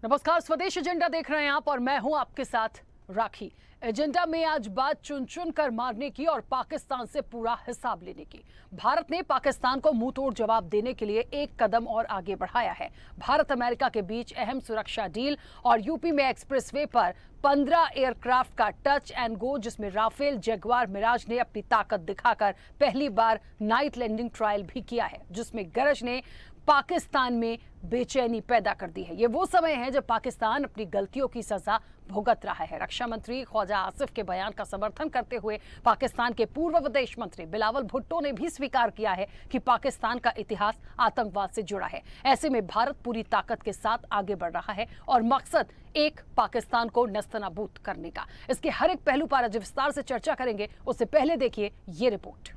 नमस्कार, स्वदेश एजेंडा देख रहे हैं आप और मैं हूं आपके साथ राखी। एजेंडा में आज बात चुन चुन कर मारने की और पाकिस्तान से पूरा हिसाब लेने की। भारत ने पाकिस्तान को मुंह तोड़ जवाब देने के लिए एक कदम और आगे बढ़ाया है। भारत अमेरिका के बीच अहम सुरक्षा डील और यूपी में एक्सप्रेसवे पर 15 एयरक्राफ्ट का टच एंड गो, जिसमें राफेल जगुआर मिराज ने अपनी ताकत दिखाकर पहली बार नाइट लैंडिंग ट्रायल भी किया है, जिसमें गरज ने पाकिस्तान में बेचैनी पैदा कर दी है। ये वो समय है जब पाकिस्तान अपनी गलतियों की सजा भुगत रहा है। रक्षा मंत्री ख्वाजा आसिफ के बयान का समर्थन करते हुए पाकिस्तान के पूर्व विदेश मंत्री बिलावल भुट्टो ने भी स्वीकार किया है कि पाकिस्तान का इतिहास आतंकवाद से जुड़ा है। ऐसे में भारत पूरी ताकत के साथ आगे बढ़ रहा है और मकसद एक पाकिस्तान को नस्तनाबूद करने का। इसके हर एक पहलू पर आज विस्तार से चर्चा करेंगे। उससे पहले देखिए ये रिपोर्ट।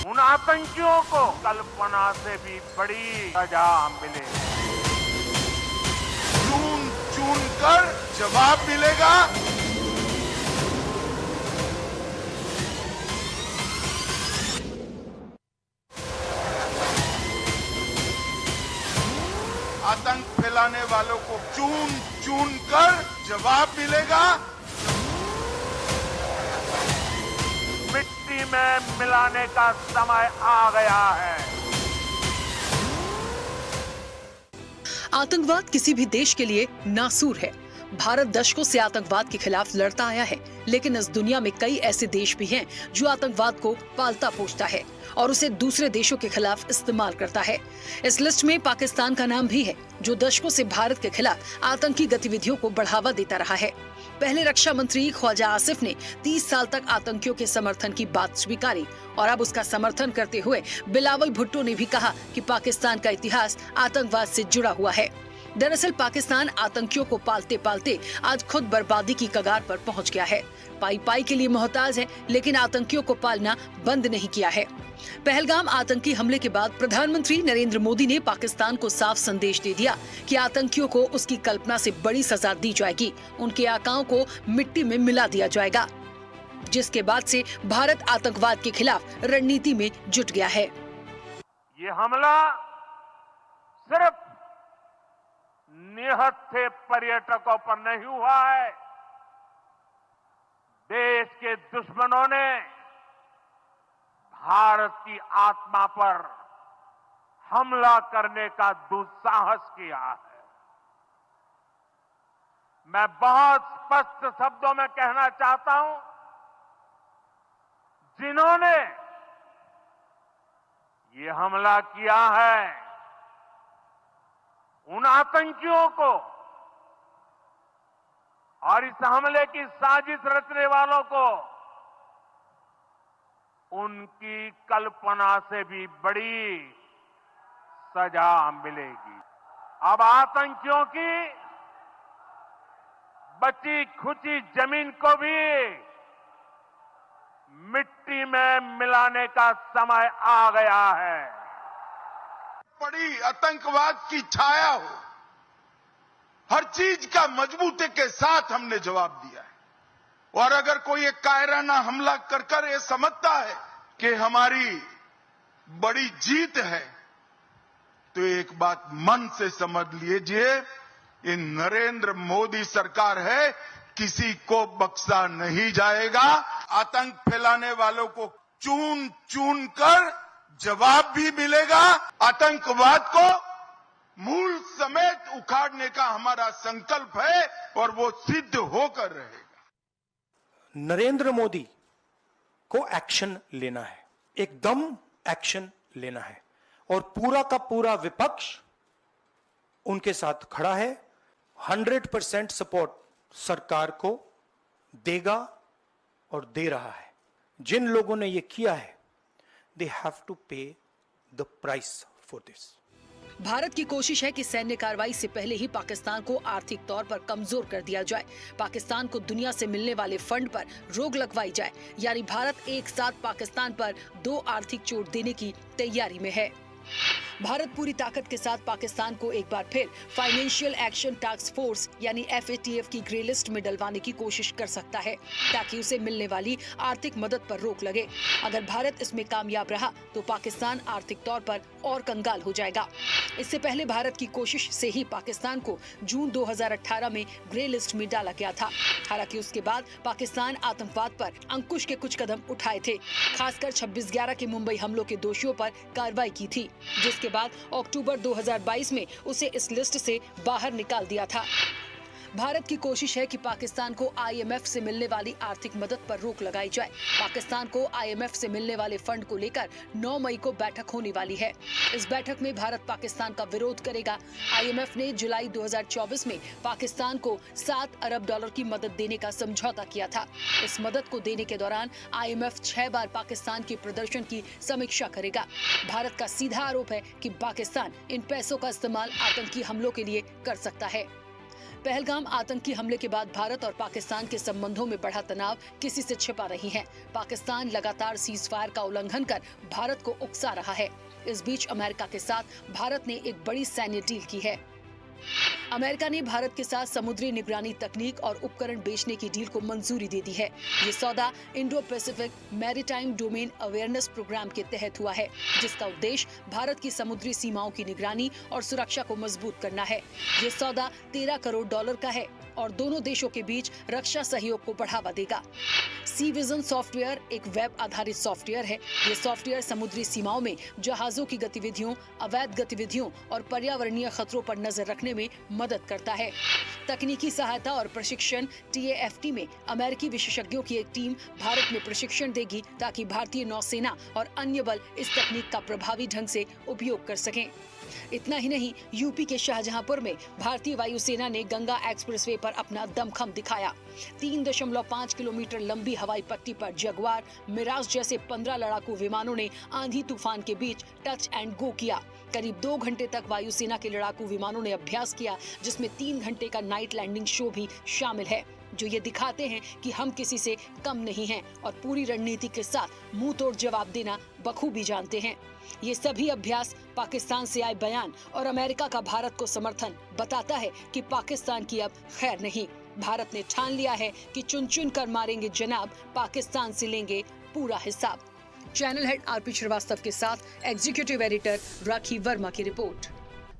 उन आतंकियों को कल्पना से भी बड़ी सजा मिले। चून चून कर जवाब मिलेगा। आतंक फैलाने वालों को चून चून कर जवाब मिलेगा। मिट्टी में मिलाने का समय आ गया है। आतंकवाद किसी भी देश के लिए नासूर है। भारत दशकों से आतंकवाद के खिलाफ लड़ता आया है, लेकिन इस दुनिया में कई ऐसे देश भी हैं जो आतंकवाद को पालता पोषता है और उसे दूसरे देशों के खिलाफ इस्तेमाल करता है। इस लिस्ट में पाकिस्तान का नाम भी है, जो दशकों से भारत के खिलाफ आतंकी गतिविधियों को बढ़ावा देता रहा है। पहले रक्षा मंत्री ख्वाजा आसिफ ने 30 साल तक आतंकियों के समर्थन की बात स्वीकारी और अब उसका समर्थन करते हुए बिलावल भुट्टो ने भी कहा कि पाकिस्तान का इतिहास आतंकवाद से जुड़ा हुआ है। दरअसल पाकिस्तान आतंकियों को पालते पालते आज खुद बर्बादी की कगार पर पहुंच गया है। पाई पाई के लिए मोहताज है, लेकिन आतंकियों को पालना बंद नहीं किया है। पहलगाम आतंकी हमले के बाद प्रधानमंत्री नरेंद्र मोदी ने पाकिस्तान को साफ संदेश दे दिया कि आतंकियों को उसकी कल्पना से बड़ी सजा दी जाएगी, उनके आकाओं को मिट्टी में मिला दिया जाएगा। जिसके बाद से भारत आतंकवाद के खिलाफ रणनीति में जुट गया है। ये हमला सिर्फ निहत्थे पर्यटकों पर नहीं हुआ है। देश के दुश्मनों ने भारत की आत्मा पर हमला करने का दुस्साहस किया है। मैं बहुत स्पष्ट शब्दों में कहना चाहता हूं, जिन्होंने ये हमला किया है, उन आतंकियों को और इस हमले की साजिश रचने वालों को उनकी कल्पना से भी बड़ी सजा मिलेगी। अब आतंकियों की बची खुची जमीन को भी मिट्टी में मिलाने का समय आ गया है। बड़ी आतंकवाद की छाया हो, हर चीज का मजबूती के साथ हमने जवाब दिया है। और अगर कोई एक कायराना हमला कर ये समझता है कि हमारी बड़ी जीत है, तो एक बात मन से समझ लीजिए, ये नरेंद्र मोदी सरकार है, किसी को बख्शा नहीं जाएगा। आतंक फैलाने वालों को चून चून कर जवाब भी मिलेगा। आतंकवाद को मूल समेत उखाड़ने का हमारा संकल्प है और वो सिद्ध होकर रहेगा। नरेंद्र मोदी को एक्शन लेना है, एकदम एक्शन लेना है और पूरा का पूरा विपक्ष उनके साथ खड़ा है। 100% सपोर्ट सरकार को देगा और दे रहा है। जिन लोगों ने ये किया है, they have to pay the price for this. Bharat की कोशिश है कि सैन्य कार्रवाई से पहले ही पाकिस्तान को आर्थिक तौर पर कमजोर कर दिया जाए। पाकिस्तान को दुनिया से मिलने वाले फंड पर रोक लगवाई जाए, यानी भारत एक साथ पाकिस्तान पर 2 आर्थिक चोट देने की तैयारी में है। भारत पूरी ताकत के साथ पाकिस्तान को एक बार फिर फाइनेंशियल एक्शन टास्क फोर्स यानी FATF की ग्रे लिस्ट में डलवाने की कोशिश कर सकता है ताकि उसे मिलने वाली आर्थिक मदद पर रोक लगे। अगर भारत इसमें कामयाब रहा तो पाकिस्तान आर्थिक तौर पर और कंगाल हो जाएगा। इससे पहले भारत की कोशिश से ही पाकिस्तान को जून 2018 में ग्रे लिस्ट में डाला गया था। हालांकि उसके बाद पाकिस्तान आतंकवाद पर अंकुश के कुछ कदम उठाए थे, खासकर 26/11 के मुंबई हमलों के दोषियों पर कार्रवाई की थी, जिसके बाद अक्टूबर 2022 में उसे इस लिस्ट से बाहर निकाल दिया था। भारत की कोशिश है कि पाकिस्तान को IMF से मिलने वाली आर्थिक मदद पर रोक लगाई जाए। पाकिस्तान को IMF से मिलने वाले फंड को लेकर 9 मई को बैठक होने वाली है। इस बैठक में भारत पाकिस्तान का विरोध करेगा। IMF ने जुलाई 2024 में पाकिस्तान को $7 अरब की मदद देने का समझौता किया था। इस मदद को देने के दौरान IMF 6 बार पाकिस्तान के प्रदर्शन की समीक्षा करेगा। भारत का सीधा आरोप है कि पाकिस्तान इन पैसों का इस्तेमाल आतंकी हमलों के लिए कर सकता है। पहलगाम आतंकी हमले के बाद भारत और पाकिस्तान के संबंधों में बढ़ा तनाव किसी से छिपा नहीं है। पाकिस्तान लगातार सीज फायर का उल्लंघन कर भारत को उकसा रहा है। इस बीच अमेरिका के साथ भारत ने एक बड़ी सैन्य डील की है। अमेरिका ने भारत के साथ समुद्री निगरानी तकनीक और उपकरण बेचने की डील को मंजूरी दे दी है। ये सौदा Indo Pacific maritime domain awareness programme के तहत हुआ है, जिसका उद्देश्य भारत की समुद्री सीमाओं की निगरानी और सुरक्षा को मजबूत करना है। ये सौदा $13 करोड़ का है और दोनों देशों के बीच रक्षा सहयोग को बढ़ावा देगा। सी विजन सॉफ्टवेयर एक वेब आधारित सॉफ्टवेयर है। ये सॉफ्टवेयर समुद्री सीमाओं में जहाजों की गतिविधियों, अवैध गतिविधियों और पर्यावरणीय खतरों पर नजर रखने में मदद करता है। तकनीकी सहायता और प्रशिक्षण TAFT में अमेरिकी विशेषज्ञों की एक टीम भारत में प्रशिक्षण देगी ताकि भारतीय नौसेना और अन्य बल इस तकनीक का प्रभावी ढंग से उपयोग कर सकें। इतना ही नहीं, यूपी के शाहजहांपुर में भारतीय वायुसेना ने गंगा एक्सप्रेसवे पर अपना दमखम दिखाया। 3.5 किलोमीटर लंबी हवाई पट्टी पर जगुआर, मिराज जैसे 15 लड़ाकू विमानों ने आंधी तूफान के बीच टच एंड गो किया। करीब 2 घंटे तक वायुसेना के लड़ाकू विमानों ने अभ्यास किया, जिसमें 3 घंटे का नाइट लैंडिंग शो भी शामिल है, जो ये दिखाते हैं कि हम किसी से कम नहीं हैं और पूरी रणनीति के साथ मुंह तोड़ जवाब देना बखूबी जानते हैं। ये सभी अभ्यास, पाकिस्तान से आए बयान और अमेरिका का भारत को समर्थन बताता है कि पाकिस्तान की अब खैर नहीं। भारत ने ठान लिया है कि चुन चुन कर मारेंगे जनाब, पाकिस्तान से लेंगे पूरा हिसाब। चैनल हेड RP श्रीवास्तव के साथ एग्जीक्यूटिव एडिटर राखी वर्मा की रिपोर्ट।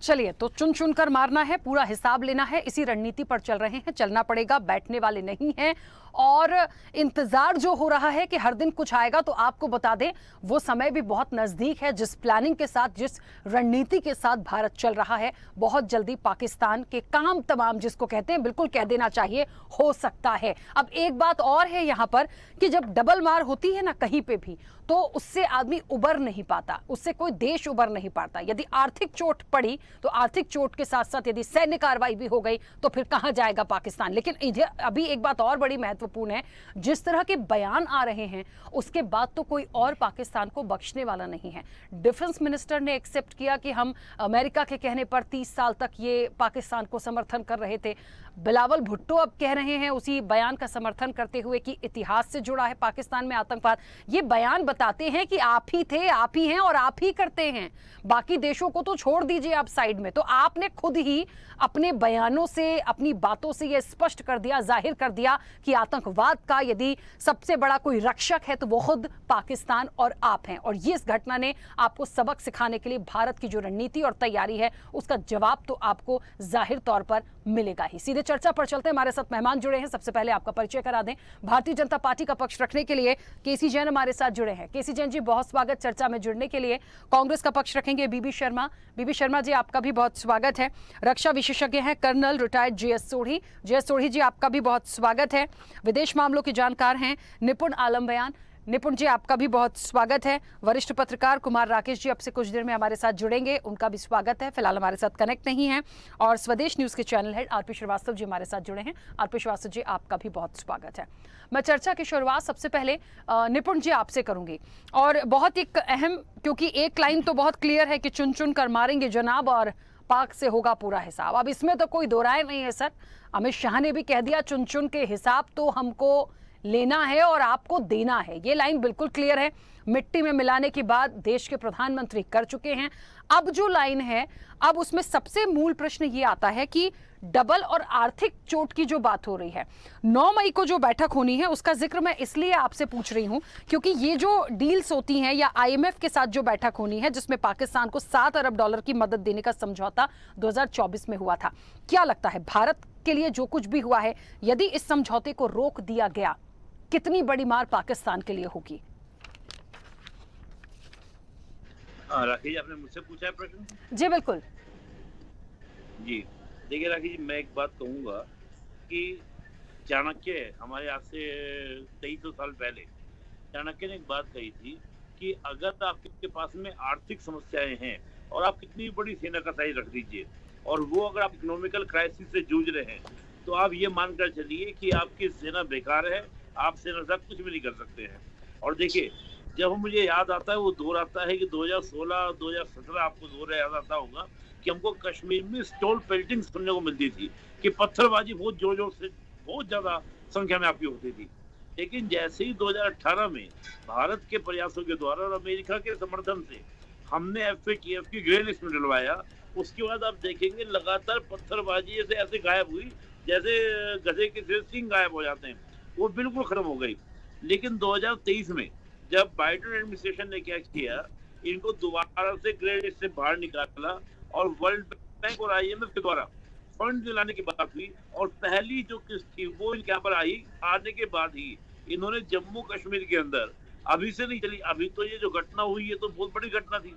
चलिए, तो चुन चुन कर मारना है, पूरा हिसाब लेना है, इसी रणनीति पर चल रहे हैं, चलना पड़ेगा, बैठने वाले नहीं हैं। और इंतजार जो हो रहा है कि हर दिन कुछ आएगा, तो आपको बता दें वो समय भी बहुत नजदीक है। जिस प्लानिंग के साथ, जिस रणनीति के साथ भारत चल रहा है, बहुत जल्दी पाकिस्तान के काम तमाम, जिसको कहते हैं, बिल्कुल कह देना चाहिए, हो सकता है। अब एक बात और है यहाँ पर कि जब डबल मार होती है ना कहीं पे भी, तो उससे आदमी उबर नहीं पाता, उससे कोई देश उबर नहीं पाता। यदि आर्थिक चोट पड़ी तो आर्थिक चोट के साथ साथ यदि सैन्य कार्रवाई भी हो गई तो फिर कहां जाएगा पाकिस्तान। लेकिन इधर अभी एक बात और बड़ी महत्वपूर्ण है, जिस तरह के बयान आ रहे हैं उसके बाद तो कोई और पाकिस्तान को बख्शने वाला नहीं है। डिफेंस मिनिस्टर ने एक्सेप्ट किया कि हम अमेरिका के कहने पर 30 साल तक ये पाकिस्तान को समर्थन कर रहे थे। बिलावल भुट्टो अब कह रहे हैं उसी बयान का समर्थन करते हुए कि इतिहास से जुड़ा है पाकिस्तान में आतंकवाद। ये बयान बताते हैं कि आप ही थे, आप ही हैं और आप ही करते हैं। बाकी देशों को तो छोड़ दीजिए आप साइड में। तो आपने खुद ही अपने बयानों से, अपनी बातों से ये स्पष्ट कर दिया, जाहिर कर दिया कि आतंकवाद का यदि सबसे बड़ा कोई रक्षक है तो वो खुद पाकिस्तान और आप हैं। और ये इस घटना ने आपको सबक सिखाने के लिए भारत की जो रणनीति और तैयारी है उसका जवाब तो आपको जाहिर तौर पर मिलेगा ही। सीधे चर्चा पर चलते हैं, हमारे साथ मेहमान जुड़े हैं। सबसे पहले आपका परिचय करा दें। भारतीय जनता पार्टी का पक्ष रखने के लिए केसी जैन हमारे साथ जुड़े हैं। केसी जैन जी, बहुत स्वागत चर्चा में जुड़ने के लिए। कांग्रेस का पक्ष रखेंगे बीबी शर्मा। बीबी शर्मा जी, आपका भी बहुत स्वागत है। रक्षा विशेषज्ञ हैं colonel retired JS Sodhi. JS ji जी, आपका भी बहुत स्वागत है। विदेश मामलों के जानकार हैं निपुण आलम बयान। निपुण जी, आपका भी बहुत स्वागत है। वरिष्ठ पत्रकार कुमार राकेश जी अब से कुछ देर में हमारे साथ जुड़ेंगे, उनका भी स्वागत है, फिलहाल हमारे साथ कनेक्ट नहीं है। और स्वदेश न्यूज के channel head RP Srivastava ji हमारे साथ जुड़े हैं। RP श्रीवास्तव जी, आपका भी बहुत स्वागत है। मैं चर्चा की शुरुआत सबसे पहले निपुण जी आपसे करूंगी, और बहुत एक अहम, क्योंकि एक लाइन तो बहुत क्लियर है कि चुन चुन कर मारेंगे जनाब और पाक से होगा पूरा हिसाब। अब इसमें तो कोई दो राय नहीं है सर। अमित शाह ने भी कह दिया चुन चुन के हिसाब तो हमको लेना है और आपको देना है। ये लाइन बिल्कुल क्लियर है। मिट्टी में मिलाने की बात देश के प्रधानमंत्री कर चुके हैं। अब जो लाइन है, अब उसमें सबसे मूल प्रश्न ये आता है कि डबल और आर्थिक चोट की जो बात हो रही है, 9 मई को जो बैठक होनी है उसका जिक्र मैं इसलिए आपसे पूछ रही हूं क्योंकि ये जो डील्स होती हैं या आईएमएफ के साथ जो बैठक होनी है जिसमें पाकिस्तान को 7 अरब डॉलर की मदद देने का समझौता 2024 में हुआ था, क्या लगता है भारत के लिए जो कुछ भी हुआ है, यदि इस समझौते को रोक दिया गया, कितनी बड़ी मार पाकिस्तान के लिए होगी? राखी जी, आपने मुझसे पूछा है प्रश्न? जी बिल्कुल जी, देखिए राखी जी, मैं एक बात कहूंगा कि चाणक्य हमारे आज से 2300 साल पहले चाणक्य ने एक बात कही थी कि अगर आपके पास में आर्थिक समस्याएं हैं और आप कितनी बड़ी सेना का साइज रख दीजिए और वो अगर आप इकोनॉमिकल क्राइसिस से जूझ रहे हैं तो आप ये मानकर चलिए कि आपकी सेना बेकार है, आप सेना से कुछ भी नहीं कर सकते हैं। और देखिए, जब मुझे याद आता है वो दौर आता है कि 2016-2017 आपको दौर याद आता होगा कि हमको कश्मीर में स्टोल पेल्टिंग सुनने को मिलती थी कि पत्थरबाजी बहुत जोर जोर से बहुत ज्यादा संख्या में आपकी होती थी। लेकिन जैसे ही 2018 में भारत के प्रयासों के द्वारा और अमेरिका के समर्थन से हमने FATF की ग्रे लिस्ट में डलवाया, उसके बाद आप देखेंगे लगातार पत्थरबाजी ऐसे गायब हुई जैसे गधे के सिर सिंह गायब हो जाते हैं, वो बिल्कुल खत्म हो गई। लेकिन 2023 में जब बाइडेन एडमिनिस्ट्रेशन ने क्या किया, इनको दोबारा से ग्रे लिस्ट से बाहर निकाला और वर्ल्ड बैंक और IMF के द्वारा फंड दिलाने की बात हुई और पहली जो किस्त थी वो इनके यहाँ पर आने के बाद ही इन्होंने जम्मू कश्मीर के अंदर, अभी से नहीं चली, अभी तो ये जो घटना हुई है तो बहुत बड़ी घटना थी,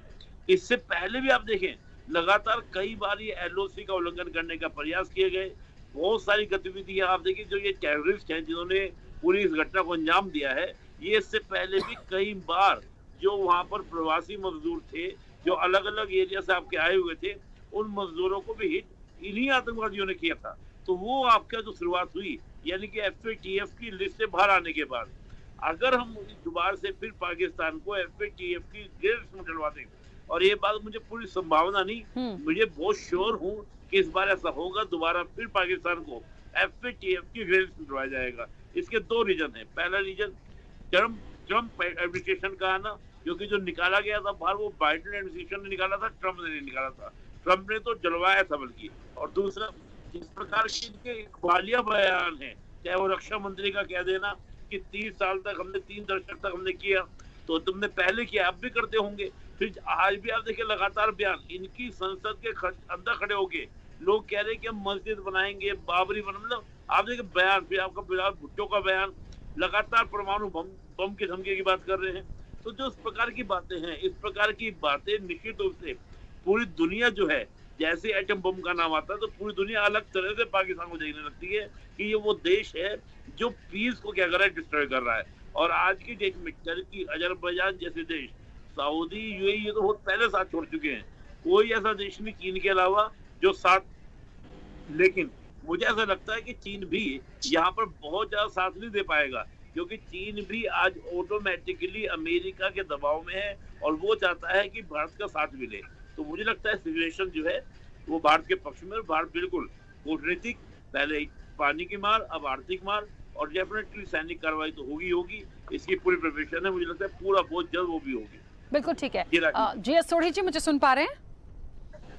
इससे पहले भी आप देखें लगातार कई बार ये LOC का उल्लंघन करने का प्रयास किए गए। बहुत सारी गतिविधियां आप देखिए, जो ये टेररिस्ट हैं जिन्होंने पूरी इस घटना को अंजाम दिया है, ये इससे पहले भी कई बार जो वहां पर प्रवासी मजदूर थे जो अलग अलग एरिया से आपके आए हुए थे, उन मजदूरों को भी हिट इन्हीं आतंकवादियों ने किया था। तो वो आपका जो शुरुआत हुई यानी कि FATF की लिस्ट से बाहर आने के बाद अगर हम दोबारा से फिर पाकिस्तान को FATF की लिस्ट में डलवा दें, और ये बात मुझे पूरी संभावना नहीं, मुझे बहुत श्योर हूँ कि इस बार ऐसा होगा, दोबारा फिर पाकिस्तान को FATF की ग्रे लिस्ट में डलवाया जाएगा। इसके 2 रीजन है। पहला रीजन ट्रम्प एडमिनिस्ट्रेशन का आना, क्योंकि जो निकाला गया था बाहर वो बाइडेन एडमिनिस्ट्रेशन ने निकाला था, ट्रम्प ने नहीं निकाला था। ट्रम्प ने तो जलवाया था बल्कि। और दूसरा, जिस प्रकार के इनके इकबालिया बयान है, चाहे वो रक्षा मंत्री का कह देना कि 30 साल तक हमने 3 दशक तक हमने किया, तो तुमने पहले किया अब भी करते होंगे। फिर आज भी आप देखिए लगातार बयान इनकी संसद के अंदर खड़े होके लोग कह रहे हैं कि हम मस्जिद बनाएंगे, बाबरी मतलब आप देखिए बयान, फिर आपका बिलाल भुट्टो का बयान, लगातार परमाणु बम की धमकी की बात कर रहे हैं। तो जो इस प्रकार की बातें हैं, इस प्रकार की बातें निश्चित रूप से पूरी दुनिया जो है, जैसे एटम बम का नाम आता है तो पूरी दुनिया अलग तरह से पाकिस्तान को देखने लगती है कि ये वो देश है जो पीस को क्या कर रहा है, डिस्ट्रॉय कर रहा है। और आज की डेट में टर्की, अजरबैजान जैसे देश, सऊदी, UAE ये तो बहुत पहले साथ छोड़ चुके हैं। कोई ऐसा देश नहीं चीन के अलावा जो साथ, लेकिन मुझे ऐसा लगता है कि चीन भी यहाँ पर बहुत ज्यादा साथ नहीं दे पाएगा, क्योंकि चीन भी आज ऑटोमेटिकली अमेरिका के दबाव में है और वो चाहता है कि भारत का साथ मिले। तो मुझे लगता है सिचुएशन जो है वो भारत के पक्ष में, और भारत बिल्कुल कूटनीतिक, पहले पानी की मार अब आर्थिक मार, और डेफिनेटली सैनिक कार्रवाई तो होगी, इसकी पूरी प्रिपरेशन है। मुझे लगता है पूरा बहुत जल्द वो भी होगी। बिल्कुल ठीक है। JS सोढ़ी जी, मुझे सुन पा रहे हैं?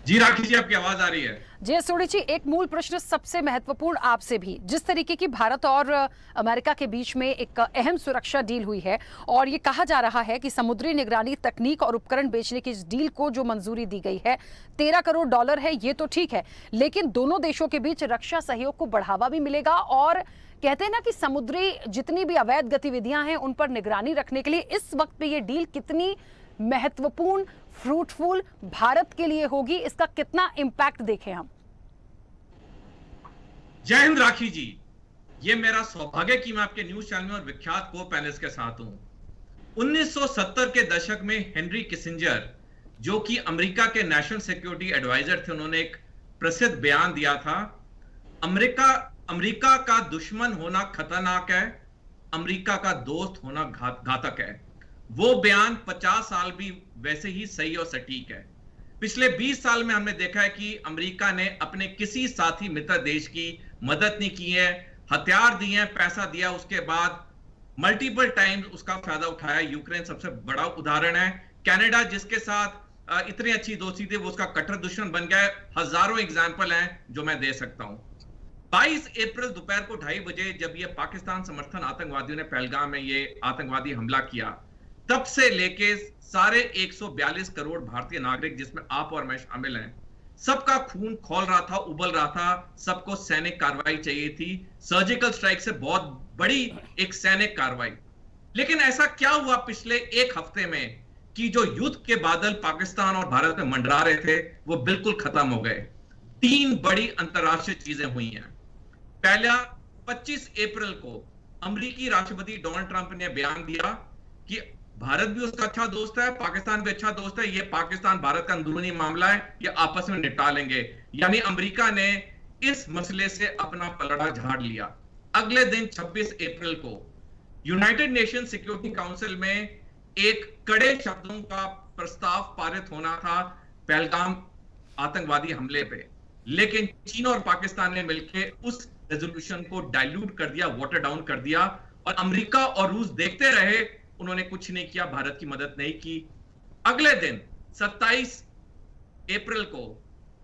जी राखी जी, आपकी आवाज आ रही है। JS सोढ़ी जी, एक मूल प्रश्न सबसे महत्वपूर्ण आपसे भी, जिस तरीके की भारत और अमेरिका के बीच में एक अहम सुरक्षा डील हुई है और ये कहा जा रहा है कि समुद्री निगरानी तकनीक और उपकरण बेचने की इस डील को जो मंजूरी दी गई है $13 करोड़ है, ये तो ठीक है, लेकिन दोनों देशों के बीच रक्षा सहयोग को बढ़ावा भी मिलेगा और कहते हैं ना कि समुद्री जितनी भी अवैध गतिविधियां हैं उन पर निगरानी रखने के लिए इस वक्त पे ये डील कितनी महत्वपूर्ण, फ्रूटफुल भारत के लिए होगी, इसका कितना इंपैक्ट देखें हम? जय हिंद राखी जी, ये मेरा सौभाग्य कि मैं आपके न्यूज चैनल में और विख्यात को पैनलिस्ट के साथ हूं। 1970 के दशक में हेनरी किसिंजर, जो कि अमेरिका के नेशनल सिक्योरिटी एडवाइजर थे, उन्होंने एक प्रसिद्ध बयान दिया था, अमेरिका का दुश्मन होना खतरनाक है, अमेरिका का दोस्त होना घातक है। वो बयान 50 साल भी वैसे ही सही और सटीक है। पिछले 20 साल में हमने देखा है कि अमेरिका ने अपने किसी साथी मित्र देश की मदद नहीं की है, हथियार दिए हैं, पैसा दिया, उसके बाद मल्टीपल टाइम्स उसका फायदा उठाया। यूक्रेन सबसे बड़ा उदाहरण है। कनाडा जिसके साथ इतनी अच्छी दोस्ती थी वो उसका कट्टर दुश्मन बन गया है। हजारों एग्जाम्पल हैं जो मैं दे सकता हूं। 22 अप्रैल दोपहर को 2:30 बजे जब ये पाकिस्तान समर्थन आतंकवादियों ने पहलगाम में ये आतंकवादी हमला किया, तब से लेके सारे 142 करोड़ भारतीय नागरिक जिसमें आप और मैं शामिल हैं, सबका खून खौल रहा था, उबल रहा था। सबको सैनिक कार्रवाई चाहिए थी, सर्जिकल स्ट्राइक से बहुत बड़ी एक सैनिक कार्रवाई। लेकिन ऐसा क्या हुआ पिछले एक हफ्ते में कि जो युद्ध के बादल पाकिस्तान और भारत में मंडरा रहे थे वो बिल्कुल खत्म हो गए। 3 बड़ी अंतरराष्ट्रीय चीजें हुई हैं। पहला, 25 अप्रैल को अमेरिकी राष्ट्रपति डोनाल्ड ट्रंप ने बयान दिया कि भारत भी उसका अच्छा दोस्त है, पाकिस्तान भी अच्छा दोस्त है, ये पाकिस्तान भारत का अंदरूनी मामला है, ये आपस में निपटा लेंगे। यानी अमेरिका ने इस मसले से अपना पलड़ा झाड़ लिया। अगले दिन 26 अप्रैल को यूनाइटेड नेशन सिक्योरिटी काउंसिल में एक कड़े शब्दों का प्रस्ताव पारित होना था पहलगाम आतंकवादी हमले पे, लेकिन चीन और पाकिस्तान ने मिलकर उस रेजोल्यूशन को डाइल्यूट कर दिया, वाटर डाउन कर दिया, और अमेरिका और रूस देखते रहे, उन्होंने कुछ नहीं किया, भारत की मदद नहीं की। अगले दिन 27 अप्रैल को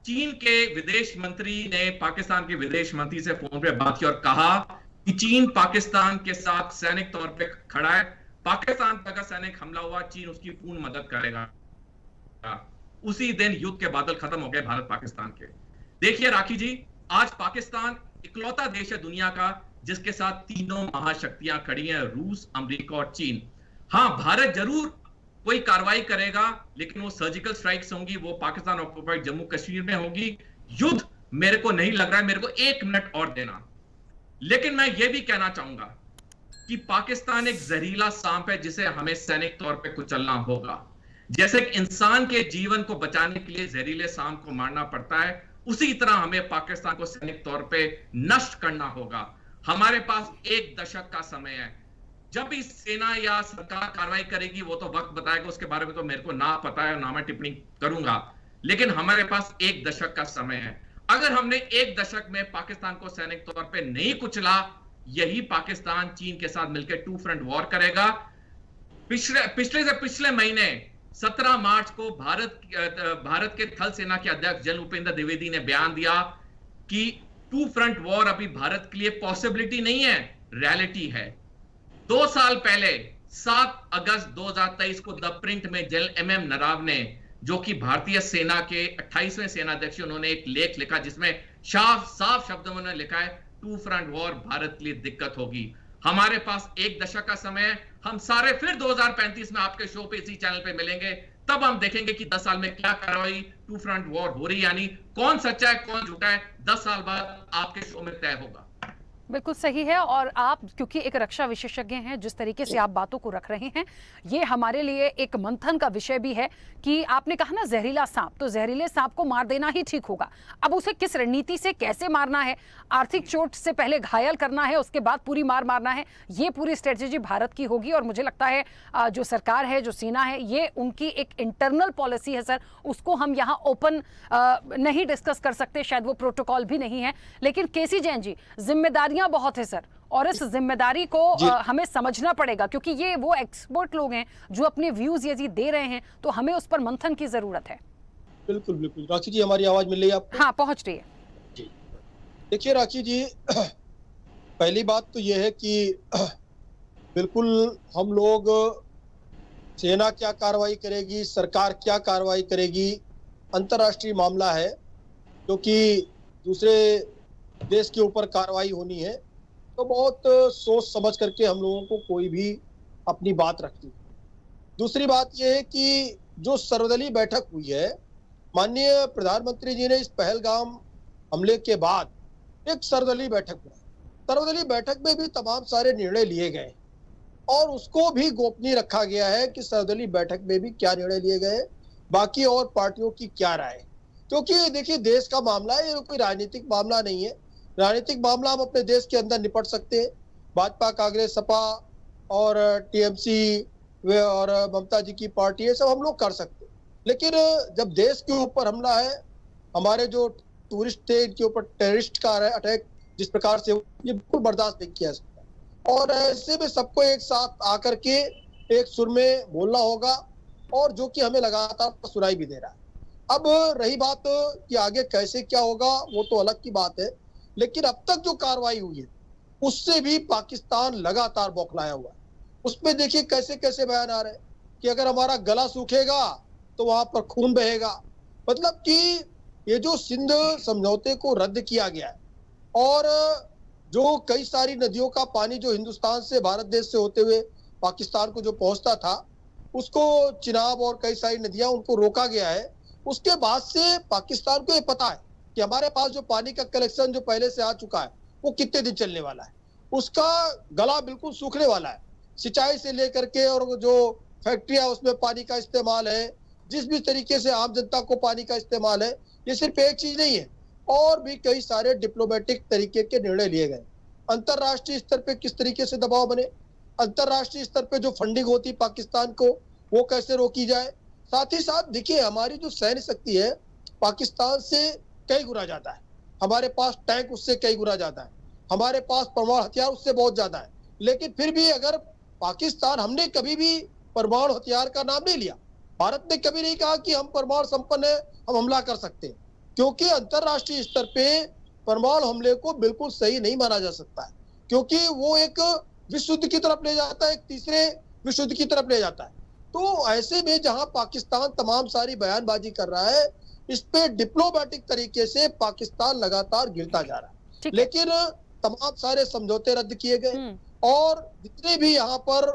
चीन के विदेश मंत्री ने पाकिस्तान के विदेश मंत्री से फोन पे बात की और कहा कि चीन पाकिस्तान के साथ सैनिक तौर पे खड़ा है, पाकिस्तान पर अगर सैनिक हमला हुआ चीन उसकी पूर्ण मदद करेगा। उसी दिन युद्ध के बादल खत्म हो गए भारत पाकिस्तान के। देखिए राखी जी, आज पाकिस्तान इकलौता देश है दुनिया का जिसके साथ तीनों महाशक्तियां खड़ी हैं, रूस, अमेरिका और चीन। हां, भारत जरूर कोई कार्रवाई करेगा, लेकिन वो सर्जिकल स्ट्राइक्स होंगी, वो पाकिस्तान ऑक्युपाइड जम्मू कश्मीर में होगी। युद्ध मेरे को नहीं लग रहा है, मेरे को 1 मिनट और देना। लेकिन मैं ये भी कहना चाहूंगा कि पाकिस्तान एक जहरीला सांप है जिसे हमें सैनिक तौर पे कुचलना होगा। जैसे एक इंसान के जीवन को बचाने के लिए जहरीले सांप को मारना पड़ता है, उसी तरह हमें पाकिस्तान को सैनिक तौर पे नष्ट करना होगा। हमारे पास 1 दशक का समय है। जब भी सेना या सरकार कार्रवाई करेगी वो तो वक्त बताएगा, उसके बारे में तो मेरे को ना पता है, ना मैं टिप्पणी करूंगा, लेकिन हमारे पास 1 दशक का समय है। अगर हमने 1 दशक में पाकिस्तान को सैनिक तौर पे नहीं कुचला, यही पाकिस्तान चीन के साथ मिलकर 2 फ्रंट वॉर करेगा। पिछले महीने 17 मार्च को भारत के थल सेना के अध्यक्ष जनरल उपेंद्र द्विवेदी ने बयान दिया कि 2 फ्रंट वॉर अभी भारत के लिए पॉसिबिलिटी नहीं है, रियलिटी है। 2 साल पहले 7 अगस्त 2023 को द प्रिंट में जनरल MM नराव ने, जो कि भारतीय सेना के 28वें सेनाध्यक्ष, उन्होंने एक लेख लिखा जिसमें साफ शब्दों में उन्होंने लिखा है 2 फ्रंट वॉर भारत के लिए दिक्कत होगी। हमारे पास 1 दशक का समय है। हम सारे फिर 2035 में आपके शो पे इसी चैनल पे मिलेंगे, तब हम देखेंगे कि 10 साल में क्या कार्रवाई 2 फ्रंट वॉर हो रही, यानी कौन सच्चा है कौन झूठा है, 10 साल बाद आपके शो में तय होगा। बिल्कुल सही है। और आप क्योंकि एक रक्षा विशेषज्ञ हैं, जिस तरीके से आप बातों को रख रहे हैं, ये हमारे लिए एक मंथन का विषय भी है कि आपने कहा ना जहरीला सांप, तो जहरीले सांप को मार देना ही ठीक होगा। अब उसे किस रणनीति से कैसे मारना है, आर्थिक चोट से पहले घायल करना है, उसके बाद पूरी मार मारना है, ये पूरी स्ट्रेटेजी भारत की होगी। और मुझे लगता है जो सरकार है, जो सेना है, ये उनकी एक इंटरनल पॉलिसी है सर, उसको हम यहाँ ओपन नहीं डिस्कस कर सकते, शायद वो प्रोटोकॉल भी नहीं है। लेकिन केसी जैन जी, जिम्मेदारियां बहुत है सर, और इस जिम्मेदारी को हमें समझना पड़ेगा, क्योंकि ये वो एक्सपर्ट लोग हैं जो अपने व्यूज यदि दे रहे हैं, तो हमें उस पर मंथन की जरूरत है। बिल्कुल बिल्कुल। राखी जी, हमारी आवाज मिल रही है आपको? हाँ, पहुंच रही है जी। देखिए राखी जी, पहली बात तो यह है कि बिल्कुल हम लोग, सेना क्या कार्रवाई करेगी, सरकार क्या कार्रवाई करेगी, अंतर्राष्ट्रीय मामला है, क्योंकि दूसरे देश के ऊपर कार्रवाई होनी है, तो बहुत सोच समझ करके हम लोगों को कोई भी अपनी बात रखती है। दूसरी बात यह है कि जो सर्वदलीय बैठक हुई है, माननीय प्रधानमंत्री जी ने इस पहलगाम हमले के बाद एक सर्वदलीय बैठक बुलाई। सर्वदलीय बैठक में भी तमाम सारे निर्णय लिए गए और उसको भी गोपनीय रखा गया है कि सर्वदलीय बैठक में भी क्या निर्णय लिए गए, बाकी और पार्टियों की क्या राय। क्योंकि देखिए, देश का मामला है, ये कोई राजनीतिक मामला नहीं है। राजनीतिक मामला हम अपने देश के अंदर निपट सकते हैं, भाजपा, कांग्रेस, सपा और TMC और ममता जी की पार्टी, है सब हम लोग कर सकते हैं। लेकिन जब देश के ऊपर हमला है, हमारे जो टूरिस्ट थे इनके ऊपर टेररिस्ट का अटैक जिस प्रकार से, ये बिल्कुल बर्दाश्त नहीं किया सकता। और ऐसे में सबको एक साथ आकर के एक सुर में बोलना होगा, और जो कि हमें लगातार सुनाई भी दे रहा है। अब रही बात कि आगे कैसे क्या होगा, वो तो अलग की बात है, लेकिन अब तक जो कार्रवाई हुई है उससे भी पाकिस्तान लगातार बौखलाया हुआ है। उसमें देखिए कैसे कैसे बयान आ रहे हैं कि अगर हमारा गला सूखेगा तो वहां पर खून बहेगा। मतलब कि ये जो सिंध समझौते को रद्द किया गया है, और जो कई सारी नदियों का पानी जो हिंदुस्तान से, भारत देश से होते हुए पाकिस्तान को जो पहुंचता था, उसको चिनाब और कई सारी नदियां उनको रोका गया है। उसके बाद से पाकिस्तान को ये पता है कि हमारे पास जो पानी का कलेक्शन जो पहले से आ चुका है वो कितने दिन चलने वाला है, उसका गला बिल्कुल सूखने वाला है। सिंचाई से लेकर के और जो फैक्ट्रियां उसमें पानी का इस्तेमाल है, जिस भी तरीके से आम जनता को पानी का इस्तेमाल है, ये सिर्फ एक चीज नहीं है, और भी कई सारे डिप्लोमेटिक तरीके के निर्णय लिए गए। अंतरराष्ट्रीय स्तर पे किस तरीके से दबाव बने, अंतरराष्ट्रीय स्तर पे जो फंडिंग होती पाकिस्तान को वो कैसे रोकी जाए। साथ ही साथ देखिए हमारी जो सैन्य शक्ति है पाकिस्तान से कई गुना ज्यादा है, हमारे पास टैंक उससे कई गुना ज्यादा है, हमारे पास परमाणु हथियार उससे बहुत ज्यादा है। लेकिन फिर भी अगर पाकिस्तान, हमने कभी भी परमाणु हथियार का नाम नहीं लिया, भारत ने कभी नहीं कहा कि हम परमाणु संपन्न है, हम हमला कर सकते हैं, क्योंकि अंतरराष्ट्रीय स्तर पे परमाणु हमले को बिल्कुल सही नहीं माना जा सकता है, क्योंकि वो एक विश्व युद्ध की तरफ ले जाता है, एक तीसरे विश्व युद्ध की तरफ ले जाता है। तो ऐसे में जहां पाकिस्तान तमाम सारी बयानबाजी कर रहा है, इस पे डिप्लोमेटिक तरीके से पाकिस्तान लगातार गिरता जा रहा है। लेकिन तमाम सारे समझौते रद्द किए गए, और जितने भी यहाँ पर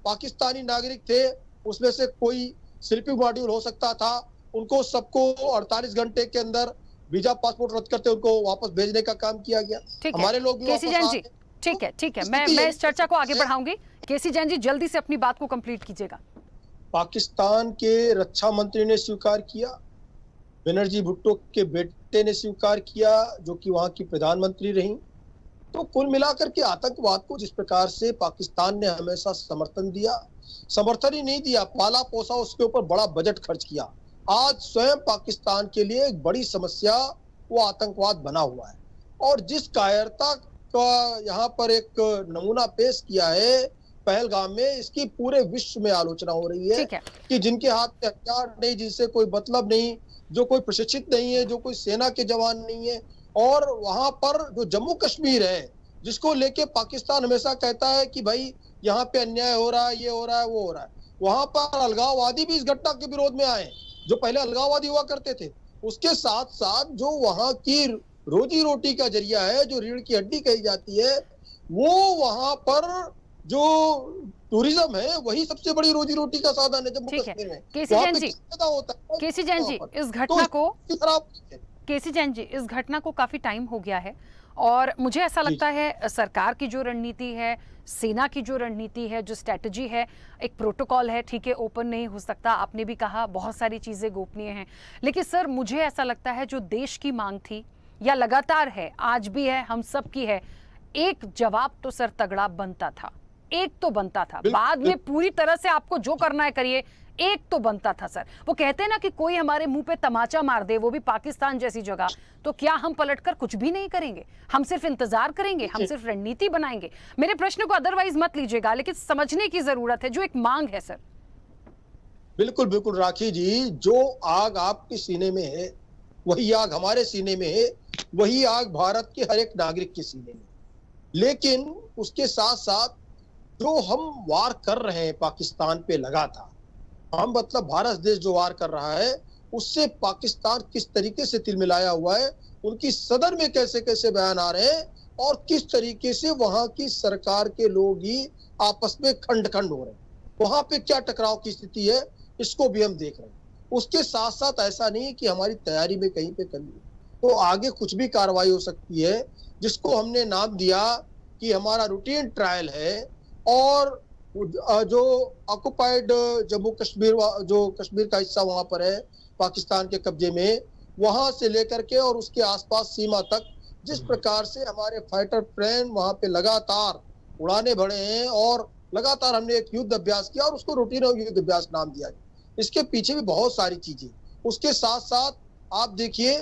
पाकिस्तानी नागरिक थे उसमें से कोई स्लीपिंग मॉड्यूल हो सकता था, उनको सबको 48 घंटे के अंदर वीजा पासपोर्ट रद्द करते उनको वापस भेजने का काम किया गया। हमारे लोग भी केसी जैन जी, ठीक है, मैं इस चर्चा को आगे बढ़ाऊंगी। केसी जैन जी जल्दी से अपनी बात को कंप्लीट कीजिएगा। पाकिस्तान के रक्षा मंत्री ने स्वीकार किया, बनर्जी भुट्टो के बेटे ने स्वीकार किया जो कि वहां की प्रधानमंत्री रही। तो कुल मिलाकर के आतंकवाद को जिस प्रकार से पाकिस्तान ने हमेशा समर्थन दिया, समर्थन ही नहीं दिया, पाला पोसा, उसके ऊपर बड़ा बजट खर्च किया, आज स्वयं पाकिस्तान के लिए एक बड़ी समस्या वो आतंकवाद बना हुआ है। और जिस कायरता का यहाँ पर एक नमूना पेश किया है पहलगाम में, इसकी पूरे विश्व में आलोचना हो रही है कि जिनके हाथ में हथियार नहीं, जिनसे कोई मतलब नहीं, जो कोई प्रशिक्षित नहीं है, जो कोई सेना के जवान नहीं है, और वहां पर जो जम्मू कश्मीर है जिसको लेके पाकिस्तान हमेशा कहता है कि भाई यहाँ पे अन्याय हो रहा है, ये हो रहा है, वो हो रहा है, वहां पर अलगाववादी भी इस घटना के विरोध में आए, जो पहले अलगाववादी हुआ करते थे। उसके साथ साथ जो वहां की रोजी रोटी का जरिया है, जो रीढ़ की हड्डी कही जाती है, वो वहां पर जो टूरिज्म है वही सबसे बड़ी रोजी रोटी का साधन है जम्मू कश्मीर में। केसी जैन जी, केसी जैन जी, इस घटना को, केसी जैन जी, इस घटना को काफी टाइम हो गया है, और मुझे ऐसा लगता है सरकार की जो रणनीति है, सेना की जो रणनीति है, जो स्ट्रेटजी है, एक प्रोटोकॉल है, ठीक है, ओपन नहीं हो सकता, आपने भी कहा बहुत सारी चीजें गोपनीय हैं, लेकिन सर मुझे ऐसा लगता है जो देश की मांग थी या लगातार है, आज भी है, हम सब की है, एक जवाब तो सर तगड़ा बनता था, एक तो बनता था। बाद में पूरी तरह से आपको जो करना है करिए, एक तो बनता था सर। वो कहते हैं ना कि कोई हमारे मुंह पे तमाचा मार दे, वो भी पाकिस्तान जैसी जगह, तो क्या हम पलटकर कुछ भी नहीं करेंगे? हम सिर्फ इंतजार करेंगे, हम सिर्फ रणनीति बनाएंगे? मेरे प्रश्न को अदरवाइज मत लीजिएगा, लेकिन समझने की जरूरत है, जो एक मांग है सर। बिल्कुल बिल्कुल राखी जी, जो आग आपके सीने में है वही आग हमारे सीने में है, वही आग भारत के हर एक नागरिक के सीने में। लेकिन उसके साथ साथ जो हम वार कर रहे हैं पाकिस्तान पे लगातार, हम मतलब भारत देश जो वार कर रहा है उससे पाकिस्तान किस तरीके से तिलमिलाया हुआ है, उनकी सदर में कैसे कैसे बयान आ रहे हैं, और किस तरीके से वहां की सरकार के लोग ही आपस में खंड खंड हो रहे हैं, वहां पे क्या टकराव की स्थिति है, इसको भी हम देख रहे हैं। उसके साथ साथ ऐसा नहीं कि हमारी तैयारी में कहीं पे कमी है, तो आगे कुछ भी कार्रवाई हो सकती है, जिसको हमने नाम दिया कि हमारा रूटीन ट्रायल है। और जो ऑक्युपाइड जम्मू कश्मीर, जो कश्मीर का हिस्सा वहां पर है पाकिस्तान के कब्जे में, वहां से लेकर के और उसके आसपास सीमा तक जिस प्रकार से हमारे फाइटर प्लेन वहां पे लगातार उड़ाने भरे हैं, और लगातार हमने एक युद्ध अभ्यास किया और उसको रूटीन युद्ध अभ्यास नाम दिया। इसके पीछे भी बहुत सारी चीजें। उसके साथ साथ आप देखिए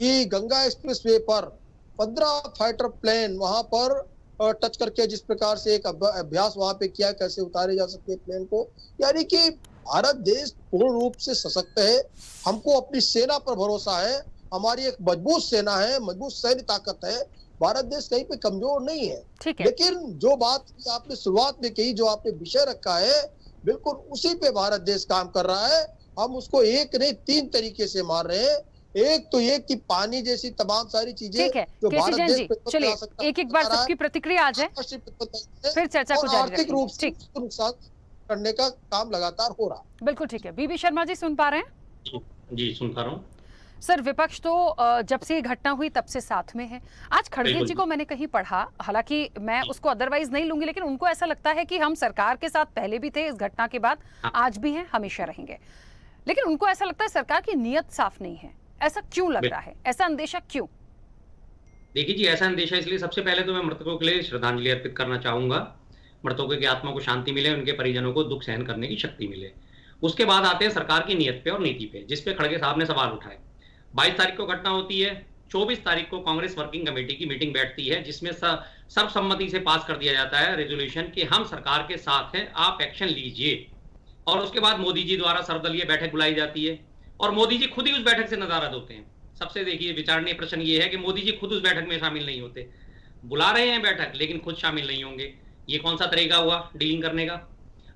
कि गंगा एक्सप्रेस वे पर 15 फाइटर प्लेन वहां पर टच करके जिस प्रकार से एक अभ्यास वहां पे किया, कैसे उतारे जा सकते हैं प्लेन को। यानी कि भारत देश पूर्ण रूप से सशक्त है, हमको अपनी सेना पर भरोसा है, हमारी एक मजबूत सेना है, मजबूत सैन्य ताकत है, भारत देश कहीं पे कमजोर नहीं है। ठीक है। लेकिन जो बात आपने शुरुआत में कही, जो आपने विषय रखा है, बिल्कुल उसी पे भारत देश काम कर रहा है। हम उसको एक नहीं 3 तरीके से मार रहे हैं। एक तो ये कि पानी जैसी तमाम सारी चीजें ठीक है जो केसी भारत जैन देश जी, पे चलिए एक एक बार आ रहा है, सबकी प्रतिक्रिया आ जाए, फिर चर्चा को और जारी आर्थिक रखेंगे। रूप से ठीक, उसको नुकसान करने का काम लगातार हो रहा है। बिल्कुल ठीक है। बीबी शर्मा जी सुन पा रहे हैं? जी सुन पा रहा हूँ। सर, विपक्ष तो जब से ये घटना हुई तब से साथ में है। आज खड़गे जी को मैंने कहीं पढ़ा, हालांकि मैं उसको अदरवाइज नहीं लूंगी, लेकिन उनको ऐसा लगता है कि हम सरकार के साथ पहले भी थे, इस घटना के बाद आज भी हैं, हमेशा रहेंगे। लेकिन उनको ऐसा लगता है सरकार की नीयत साफ नहीं है। ऐसा क्यों लग रहा है? ऐसा अंदेशा क्यों? देखिए जी, ऐसा अंदेशा इसलिए, सबसे पहले तो मैं मृतकों के लिए श्रद्धांजलि अर्पित करना चाहूंगा। मृतकों की आत्मा को शांति मिले, उनके परिजनों को दुख सहन करने की शक्ति मिले। उसके बाद आते हैं सरकार की नीयत पे और नीति पे, जिसपे खड़गे साहब ने सवाल उठाए। 22 तारीख को घटना होती है, 24 तारीख को कांग्रेस वर्किंग कमेटी की मीटिंग बैठती है, जिसमें सर्वसम्मति से पास कर दिया जाता है रेजोल्यूशन कि हम सरकार के साथ हैं, आप एक्शन लीजिए। और उसके बाद मोदी जी द्वारा सर्वदलीय बैठक बुलाई जाती है और मोदी जी खुद ही उस बैठक से नदारद होते हैं। सबसे देखिए विचारणीय प्रश्न ये है कि मोदी जी खुद उस बैठक में शामिल नहीं होते, बुला रहे हैं बैठक लेकिन खुद शामिल नहीं होंगे। ये कौन सा तरीका हुआ डीलिंग करने का?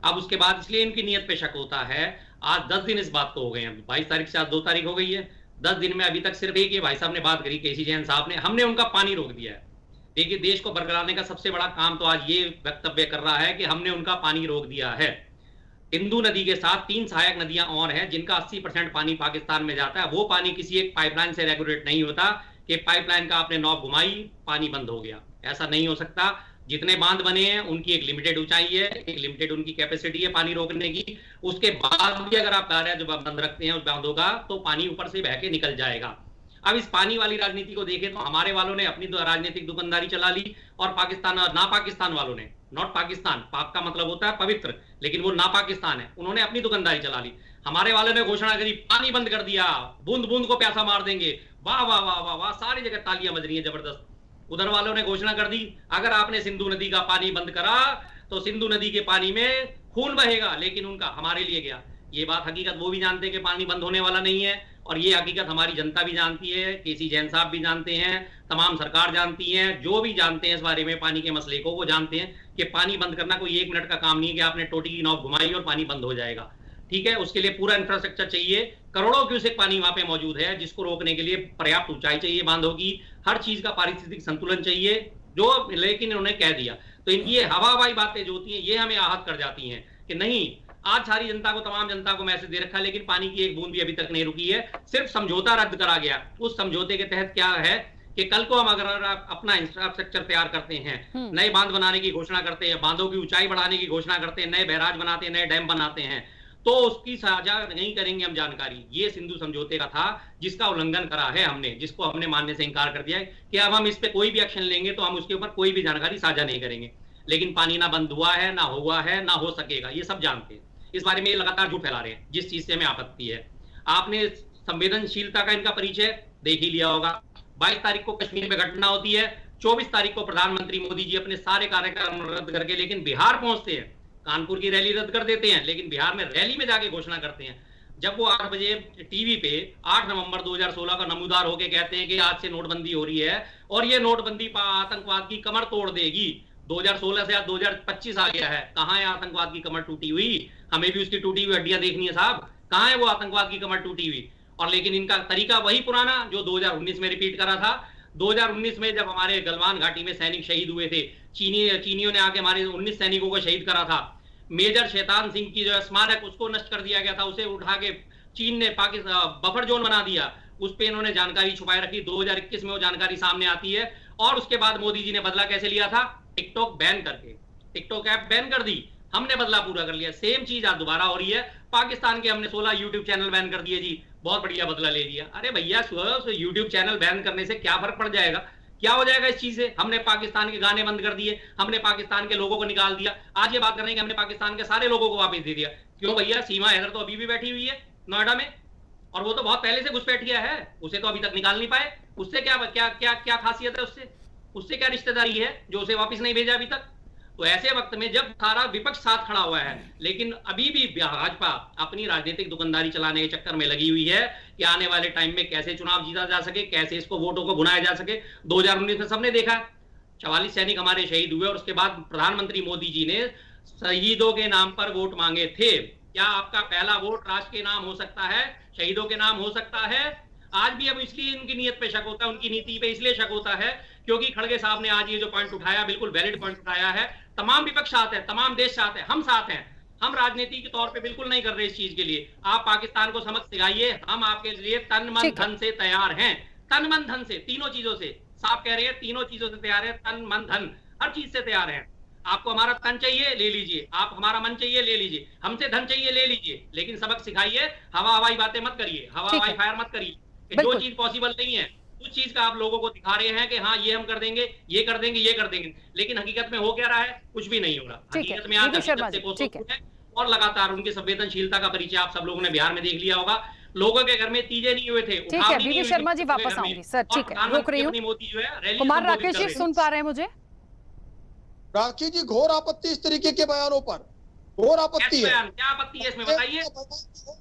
अब उसके बाद इसलिए इनकी नीयत पे शक होता है। आज 10 दिन इस बात को हो गए हैं, 22 तारीख से आज 2 तारीख हो गई है। 10 दिन में अभी तक सिर्फ एक ये भाई साहब ने बात करी, केसी जैन साहब ने, हमने उनका पानी रोक दिया है। देखिए देश को बरकरारने का सबसे बड़ा काम तो आज ये वक्तव्य कर रहा है कि हमने उनका पानी रोक दिया है। इंदू नदी के साथ 3 सहायक नदियां और हैं जिनका 80% पानी पाकिस्तान में जाता है। वो पानी किसी एक पाइपलाइन से रेगुलेट नहीं होता कि पाइपलाइन का आपने नॉब घुमाई, पानी बंद हो गया। ऐसा नहीं हो सकता। जितने बांध बने हैं उनकी एक लिमिटेड ऊंचाई है, एक लिमिटेड उनकी कैपेसिटी है पानी रोकने की। उसके बाद भी अगर आप कार्य जो बंद रखते हैं उस बांधों का, तो पानी ऊपर से बह के निकल जाएगा। अब इस पानी वाली राजनीति को देखें तो हमारे वालों ने अपनी राजनीतिक दुकानदारी चला ली और पाकिस्तान और ना पाकिस्तान वालों ने, नॉट पाकिस्तान, पाक का मतलब होता है पवित्र, लेकिन वो ना पाकिस्तान है, उन्होंने अपनी दुकानदारी चला ली। हमारे वालों ने घोषणा करी पानी बंद कर दिया, बूंद बूंद को प्यासा मार देंगे, वाह वाह वाह वाह वाह, सारी जगह तालियां बज रही है जबरदस्त। उधर वालों ने घोषणा कर दी अगर आपने सिंधु नदी का पानी बंद करा तो सिंधु नदी के पानी में खून बहेगा, लेकिन उनका हमारे लिए गया। ये बात हकीकत वो भी जानते हैं कि पानी बंद होने वाला नहीं है, और ये हकीकत हमारी जनता भी जानती है, केसी जैन साहब भी जानते हैं, तमाम सरकार जानती है, जो भी जानते हैं इस बारे में पानी के मसले को, वो जानते हैं कि पानी बंद करना कोई 1 मिनट का काम नहीं है कि आपने टोटी की नॉब घुमाई और पानी बंद हो जाएगा। ठीक है, उसके लिए पूरा इंफ्रास्ट्रक्चर चाहिए, करोड़ों क्यूसेक पानी वहां पे मौजूद है, जिसको रोकने के लिए पर्याप्त ऊंचाई चाहिए बांधों की, हर चीज का पारिस्थितिक संतुलन चाहिए, जो लेकिन इन्होंने कह दिया। तो इनकी ये हवाई बातें जो होती हैं ये हमें आहत कर जाती हैं कि नहीं, आज सारी जनता को, तमाम जनता को मैसेज दे रखा है, लेकिन पानी की एक बूंद भी अभी तक नहीं रुकी है। सिर्फ समझौता रद्द करा गया। उस समझौते के तहत क्या है कि कल को हम अगर अपना इंफ्रास्ट्रक्चर तैयार करते हैं, नए बांध बनाने की घोषणा करते हैं, बांधों की ऊंचाई बढ़ाने की घोषणा करते हैं, नए बैराज बनाते हैं, नए डैम बनाते हैं, तो उसकी साझा नहीं करेंगे हम जानकारी। ये सिंधु समझौते का था जिसका उल्लंघन करा है हमने, जिसको हमने मानने से इंकार कर दिया है कि अब हम इस पे कोई भी एक्शन लेंगे तो हम उसके ऊपर कोई भी जानकारी साझा नहीं करेंगे। लेकिन पानी ना बंद हुआ है, ना हुआ है, ना हो सकेगा, ये सब जानते हैं। इस बारे में ये लगातार झूठ फैला रहे हैं, जिस चीज से हमें आपत्ति है। आपने संवेदनशीलता का इनका परिचय देख ही लिया होगा। 22 तारीख को कश्मीर में घटना होती है, 24 तारीख को प्रधानमंत्री मोदी जी अपने सारे कार्यक्रम रद्द करके लेकिन बिहार पहुंचते हैं, कानपुर की रैली रद्द कर देते हैं, लेकिन बिहार में रैली में जाके घोषणा करते हैं। जब वो 8 बजे टीवी पे 8 नवंबर 2016 का नमूदार होके कहते हैं कि आज से नोटबंदी हो रही है और ये नोटबंदी आतंकवाद की कमर तोड़ देगी। 2016 से आज 2025 आ गया है, कहां है आतंकवाद की कमर टूटी हुई? हमें भी उसकी टूटी हुई हड्डियां देखनी है साहब, कहां है वो आतंकवाद की कमर टूटी हुई? और लेकिन इनका तरीका वही पुराना जो 2019 में रिपीट करा था। 2019 में जब हमारे गलवान घाटी में सैनिक शहीद हुए थे, चीनियों ने आके हमारे 19 सैनिकों को शहीद करा था। मेजर शैतान सिंह की जो स्मारक उसको नष्ट कर दिया गया था, उसे उठा के चीन ने पाकिस्तान बफर जोन बना दिया, उस पे इन्होंने जानकारी छुपाए रखी। 2021 में वो जानकारी सामने आती है और उसके बाद मोदी जी ने बदला कैसे लिया था? टिकटॉक बैन करके, टिकटॉक ऐप बैन कर दी, हमने बदला पूरा कर लिया। सेम चीज आज दोबारा हो रही है। पाकिस्तान के हमने 16 यूट्यूब चैनल बैन कर दिए जी, बहुत बढ़िया बदला ले लिया। अरे भैया यूट्यूब चैनल बैन करने से क्या फर्क पड़ जाएगा? क्या हो जाएगा इस चीज से? हमने पाकिस्तान के गाने बंद कर दिए, हमने पाकिस्तान के लोगों को निकाल दिया। आज ये बात कर रहे हैं कि हमने पाकिस्तान के सारे लोगों को वापस दे दिया। क्यों भैया? सीमा हैदर तो अभी भी बैठी हुई है नोएडा में, और वो तो बहुत पहले से घुसपैठिया है, उसे तो अभी तक निकाल नहीं पाए। उससे क्या क्या क्या क्या खासियत है उससे? उससे क्या रिश्तेदारी है जो उसे वापस नहीं भेजा अभी तक? तो ऐसे वक्त में जब सारा विपक्ष साथ खड़ा हुआ है, लेकिन अभी भी भाजपा अपनी राजनीतिक दुकानदारी चलाने के चक्कर में लगी हुई है कि आने वाले टाइम में कैसे चुनाव जीता जा सके, कैसे इसको वोटों को भुनाया जा सके। 2019 में सबने देखा 44 सैनिक हमारे शहीद हुए और उसके बाद प्रधानमंत्री मोदी जी ने शहीदों के नाम पर वोट मांगे थे। क्या आपका पहला वोट राष्ट्र के नाम हो सकता है, शहीदों के नाम हो सकता है? आज भी अब इसलिए इनकी नीयत पे शक होता है, उनकी नीति पे इसलिए शक होता है क्योंकि खड़गे साहब ने आज ये जो पॉइंट उठाया बिल्कुल वैलिड पॉइंट उठाया है। तमाम विपक्ष साथ है, तमाम देश साथ है, हम साथ हैं। हम राजनीति के तौर पे बिल्कुल नहीं कर रहे इस चीज के लिए। आप पाकिस्तान को समझ सिखाइए, हम आपके लिए तन मन धन से तैयार हैं। तन मन धन से, तीनों चीजों से, साफ कह रहे हैं, तीनों चीजों से तैयार है। तन मन धन हर चीज से तैयार है। आपको हमारा तन चाहिए ले लीजिए, आप हमारा मन चाहिए ले लीजिए, हमसे धन चाहिए ले लीजिए, लेकिन सबक सिखाइए, हवा हवाई बातें मत करिए, हवा हवाई फायर मत करिए। जो चीज पॉसिबल नहीं है उस चीज का आप लोगों को दिखा रहे हैं कि हाँ ये हम कर देंगे, ये कर देंगे, ये कर देंगे, लेकिन हकीकत में हो क्या रहा है? कुछ भी नहीं हो रहा। हकीकत में आज है और लगातार उनकी संवेदनशीलता का परिचय आप सब लोगों ने बिहार में देख लिया होगा। लोगों के घर में तीजे नहीं हुए थे। ठीक है बीवी शर्मा जी, वापस आऊंगी सर। ठीक है, रोक रही हूँ। मोदी जो है कुमार राकेश जी सुन पा रहे हैं मुझे? राखी जी, घोर आपत्ति इस तरीके के बयानों पर, घोर आपत्ति है। क्या आपत्ति है इसमें बताइए?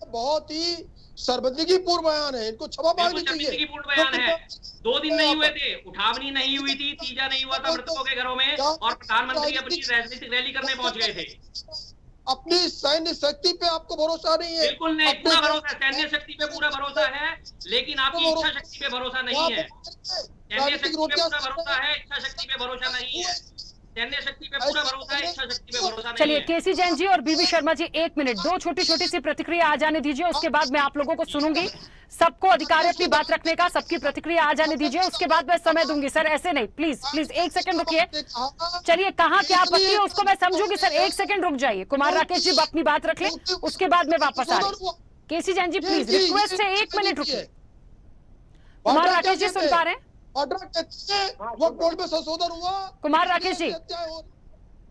बहुत ही सर्वदिकीपूर्ण बयान है, इनको क्षमा मांगनी चाहिए। सर्वदिकीपूर्ण बयान है। 2 दिन नहीं हुए थे, उठावनी नहीं हुई थी, तीजा नहीं हुआ था मृतकों के घरों में, और प्रधानमंत्री अपनी राजनीतिक रैली करने पहुंच गए थे। अपनी सैन्य शक्ति पे आपको भरोसा नहीं है? बिल्कुल नहीं, पूरा भरोसा है, सैन्य शक्ति पे पूरा भरोसा है, लेकिन आपकी इच्छा शक्ति पे भरोसा नहीं है। सैन्य शक्ति पे पूरा भरोसा है, इच्छा शक्ति पे भरोसा नहीं है। सैन्य शक्ति पे पूरा भरोसा है, इच्छा शक्ति पे भरोसा नहीं है। चलिए केसी जैन जी और बीबी शर्मा जी 1 मिनट, 2 छोटी छोटी सी प्रतिक्रिया आ जाने दीजिए, उसके बाद मैं आप लोगों को सुनूंगी। सबको अधिकार है अपनी बात रखने का, सबकी प्रतिक्रिया आ जाने दीजिए, उसके बाद मैं समय दूंगी। सर ऐसे नहीं, प्लीज प्लीज 1 सेकंड रुकिए। चलिए कहाँ क्या आपत्ति है उसको मैं समझूंगी। सर 1 सेकंड रुक जाइए। कुमार राकेश जी अपनी बात रख ले, उसके बाद मैं वापस आ रही। केसी जैन जी प्लीज रिक्वेस्ट है, 1 मिनट रुकिए। कुमार राकेश जी सुन पा रहे हैं? वक्त बोर्ड में संशोधन हुआ। कुमार राकेश जी,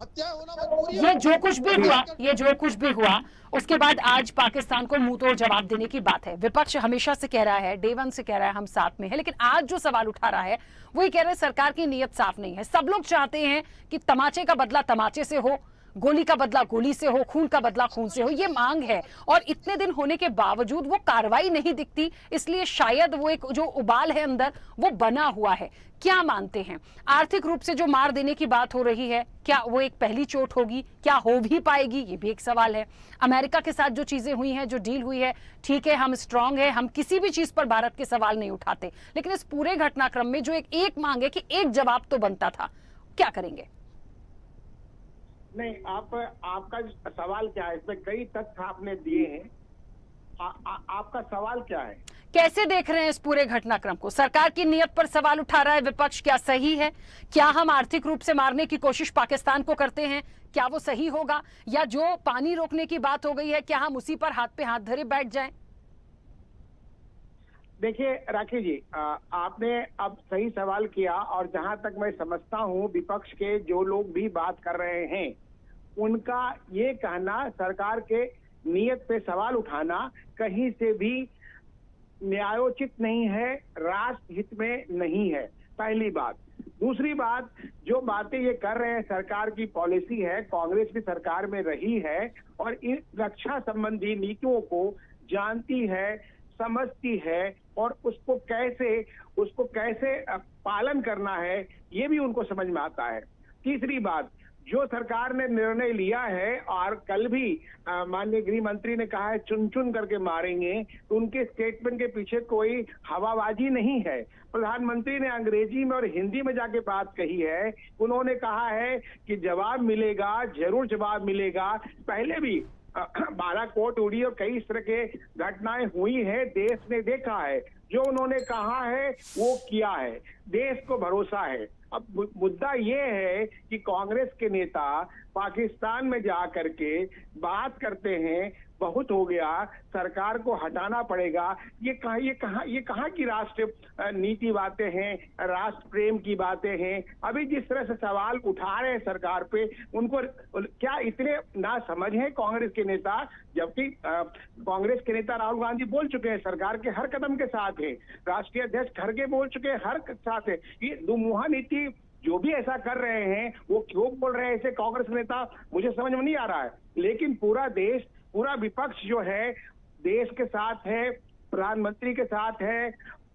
हत्या होना मजबूरी है। ये जो कुछ भी हुआ उसके बाद आज पाकिस्तान को मुंह तोड़ जवाब देने की बात है। विपक्ष हमेशा से कह रहा है, डे 1 से कह रहा है हम साथ में है, लेकिन आज जो सवाल उठा रहा है वही कह रहे हैं सरकार की नीयत साफ नहीं है। सब लोग चाहते हैं कि तमाचे का बदला तमाचे से हो, गोली का बदला गोली से हो, खून का बदला खून से हो, ये मांग है। और इतने दिन होने के बावजूद वो कार्रवाई नहीं दिखती, इसलिए शायद वो एक जो उबाल है अंदर वो बना हुआ है। क्या मानते हैं? आर्थिक रूप से जो मार देने की बात हो रही है, क्या वो एक पहली चोट होगी? क्या हो भी पाएगी? ये भी एक सवाल है। अमेरिका के साथ जो चीजें हुई हैं, जो डील हुई है, ठीक है हम स्ट्रांग है, हम किसी भी चीज पर भारत के सवाल नहीं उठाते, लेकिन इस पूरे घटनाक्रम में जो एक मांग है कि एक जवाब तो बनता था, क्या करेंगे? नहीं, आपका सवाल क्या है? इसमें कई तथ्य आपने दिए हैं। आपका सवाल क्या है? कैसे देख रहे हैं इस पूरे घटनाक्रम को? सरकार की नीयत पर सवाल उठा रहा है विपक्ष, क्या सही है? क्या हम आर्थिक रूप से मारने की कोशिश पाकिस्तान को करते हैं, क्या वो सही होगा? या जो पानी रोकने की बात हो गई है, क्या हम उसी पर हाथ पे हाथ धरे बैठ जाएं? देखिए राखी जी, आपने अब सही सवाल किया, और जहां तक मैं समझता हूं विपक्ष के जो लोग भी बात कर रहे हैं उनका ये कहना, सरकार के नीयत पे सवाल उठाना कहीं से भी न्यायोचित नहीं है, राष्ट्र हित में नहीं है, पहली बात। दूसरी बात, जो बातें ये कर रहे हैं सरकार की पॉलिसी है, कांग्रेस भी सरकार में रही है और इन रक्षा संबंधी नीतियों को जानती है, समझती है, और उसको कैसे पालन करना है ये भी उनको समझ में आता है। तीसरी बात, जो सरकार ने निर्णय लिया है और कल भी माननीय गृह मंत्री ने कहा है चुन चुन करके मारेंगे, तो उनके स्टेटमेंट के पीछे कोई हवाबाजी नहीं है। प्रधानमंत्री ने अंग्रेजी में और हिंदी में जाके बात कही है, उन्होंने कहा है कि जवाब मिलेगा, जरूर जवाब मिलेगा। पहले भी बालाकोट उड़ी और कई इस तरह के घटनाएं हुई है, देश ने देखा है, जो उन्होंने कहा है वो किया है, देश को भरोसा है। अब मुद्दा ये है कि कांग्रेस के नेता पाकिस्तान में जा करके बात करते हैं, बहुत हो गया, सरकार को हटाना पड़ेगा। ये कहाँ की राष्ट्र नीति बातें हैं, राष्ट्र प्रेम की बातें हैं। अभी जिस तरह से सवाल उठा रहे हैं सरकार पे, उनको क्या इतने ना समझ है कांग्रेस के नेता? जबकि कांग्रेस के नेता राहुल गांधी बोल चुके हैं सरकार के हर कदम के साथ है, राष्ट्रीय अध्यक्ष खड़गे बोल चुके हैं हर साथ है। ये दुमुहा नीति जो भी ऐसा कर रहे हैं वो क्यों बोल रहे हैं ऐसे कांग्रेस नेता, मुझे समझ में नहीं आ रहा है। लेकिन पूरा देश, पूरा विपक्ष जो है देश के साथ है, प्रधानमंत्री के साथ है,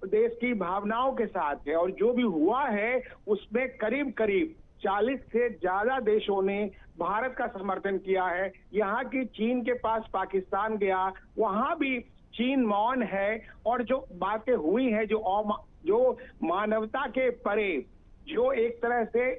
देश की भावनाओं के साथ है। और जो भी हुआ है उसमें करीब करीब 40 से ज्यादा देशों ने भारत का समर्थन किया है। यहाँ की चीन के पास पाकिस्तान गया, वहां भी चीन मौन है। और जो बातें हुई हैं जो मानवता के परे, जो एक तरह से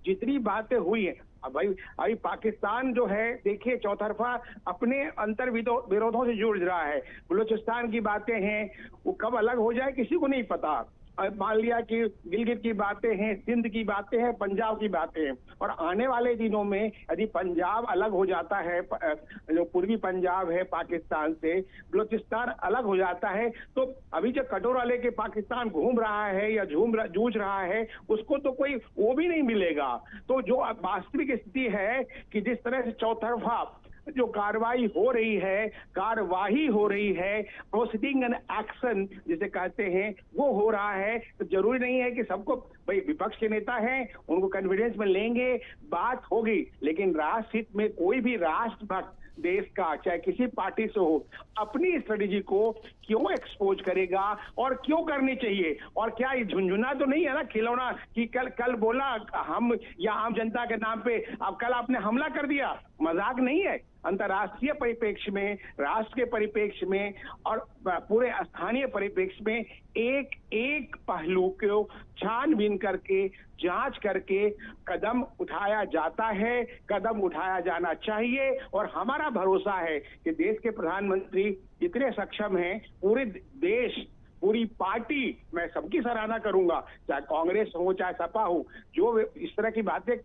जितनी बातें हुई हैं, अब भाई अभी पाकिस्तान जो है देखिए चौतरफा अपने अंतर विरोधों से जूझ रहा है। बलूचिस्तान की बातें हैं, वो कब अलग हो जाए किसी को नहीं पता। मान लिया कि गिलगित की बातें हैं, सिंध की बातें हैं, पंजाब की बातें हैं। और आने वाले दिनों में यदि पंजाब अलग हो जाता है, जो पूर्वी पंजाब है पाकिस्तान से, बलूचिस्तान अलग हो जाता है, तो अभी जो कटोरा लेके पाकिस्तान घूम रहा है या जूझ रहा है, उसको तो कोई वो भी नहीं मिलेगा। तो जो वास्तविक स्थिति है कि जिस तरह से चौतरफा जो कार्रवाई हो रही है, कार्यवाही हो रही है, प्रोसीडिंग एंड एक्शन जिसे कहते हैं, वो हो रहा है। तो जरूरी नहीं है कि सबको, भाई विपक्ष के नेता हैं उनको कॉन्फिडेंस में लेंगे, बात होगी, लेकिन राष्ट्र हित में कोई भी राष्ट्रभक्त देश का चाहे किसी पार्टी से हो अपनी स्ट्रेटेजी को क्यों एक्सपोज करेगा और क्यों करनी चाहिए। और क्या ये झुंझुना तो नहीं है ना खिलौना कि कल बोला हम या आम जनता के नाम पे, अब कल आपने हमला कर दिया, मजाक नहीं है। अंतर्राष्ट्रीय परिप्रेक्ष्य में, राष्ट्र के परिप्रेक्ष्य में और पूरे स्थानीय परिप्रेक्ष्य में एक एक पहलू को छानबीन करके, जांच करके कदम उठाया जाता है, कदम उठाया जाना चाहिए। और हमारा भरोसा है कि देश के प्रधानमंत्री इतने सक्षम हैं, पूरे देश, पूरी पार्टी, मैं सबकी सराहना करूंगा, चाहे कांग्रेस हो चाहे सपा हो, जो इस तरह की बातें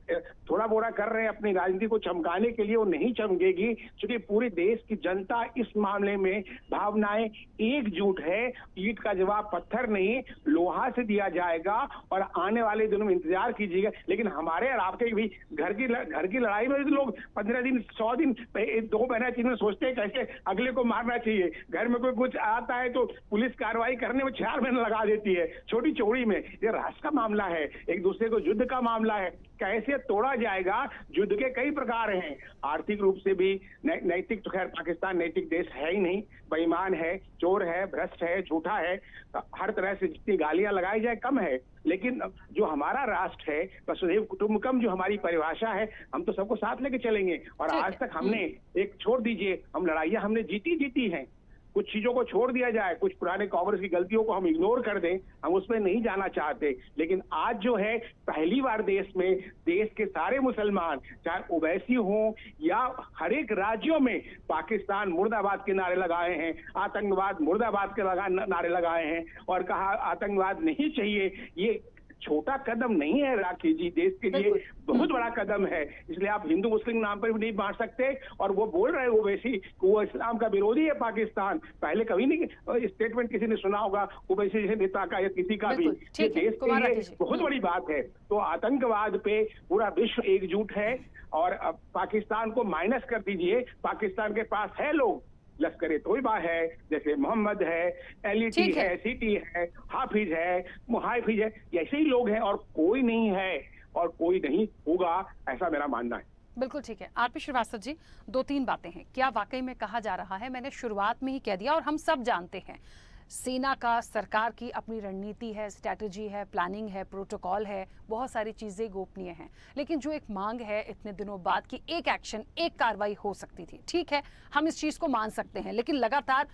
थोड़ा बोरा कर रहे हैं अपनी राजनीति को चमकाने के लिए, वो नहीं चमकेगी, क्योंकि पूरे देश की जनता इस मामले में भावनाएं एकजुट है। ईंट का जवाब पत्थर नहीं, लोहा से दिया जाएगा। और आने वाले दिनों में इंतजार कीजिएगा। लेकिन हमारे और आपके भी घर की लड़ाई में लोग 15 दिन 100 दिन 2 महीने 3 महीने सोचते हैं कैसे अगले को मारना चाहिए। घर में कोई कुछ आता है तो पुलिस कार्रवाई करने में 4 महीने लगा देती है, छोटी चौड़ी में। ये राष्ट्र का मामला है, एक दूसरे को युद्ध का मामला है, कैसे तोड़ा जाएगा। युद्ध के कई प्रकार हैं, आर्थिक रूप से भी, नैतिक, तो खैर पाकिस्तान नैतिक देश है ही नहीं, बेईमान है, चोर है, भ्रष्ट है, झूठा है, हर तरह से जितनी गालियां लगाई जाए कम है। लेकिन जो हमारा राष्ट्र है, वसुधैव कुटुंबकम जो हमारी परिभाषा है, हम तो सबको साथ लेके चलेंगे। और आज तक हमने एक, छोड़ दीजिए, हम लड़ाइयां हमने जीती हैं, कुछ चीजों को छोड़ दिया जाए, कुछ पुराने कांग्रेस की गलतियों को हम इग्नोर कर दें, हम उसमें नहीं जाना चाहते। लेकिन आज जो है पहली बार देश में, देश के सारे मुसलमान, चाहे ओवैसी हो या हर एक राज्यों में, पाकिस्तान मुर्दाबाद के नारे लगाए हैं, आतंकवाद मुर्दाबाद के नारे लगाए हैं और कहा आतंकवाद नहीं चाहिए। ये छोटा कदम नहीं है राखी जी, देश के लिए बहुत बड़ा कदम है। इसलिए आप हिंदू मुस्लिम नाम पर भी नहीं बांट सकते। और वो बोल रहे हैं ओवैसी, वो इस्लाम का विरोधी है पाकिस्तान, पहले कभी नहीं स्टेटमेंट किसी ने सुना होगा ओवैसी जैसे नेता का या किसी का भी। ये देश के लिए बहुत बड़ी बात है। तो आतंकवाद पे पूरा विश्व एकजुट है। और पाकिस्तान को माइनस कर दीजिए, पाकिस्तान के पास है लोग, लश्कर तोयबा है, जैसे मोहम्मद है, एलईटी है, सीटी है, हाफिज है, मुहाफिज है, ऐसे ही लोग हैं। और कोई नहीं है और कोई नहीं होगा, ऐसा मेरा मानना है। बिल्कुल ठीक है। आरपी श्रीवास्तव जी, 2-3 बातें हैं। क्या वाकई में कहा जा रहा है, मैंने शुरुआत में ही कह दिया और हम सब जानते हैं, सेना का, सरकार की अपनी रणनीति है, स्ट्रैटेजी है, प्लानिंग है, प्रोटोकॉल है, बहुत सारी चीज़ें गोपनीय हैं। लेकिन जो एक मांग है इतने दिनों बाद कि एक एक्शन, एक कार्रवाई हो सकती थी, ठीक है, हम इस चीज़ को मान सकते हैं। लेकिन लगातार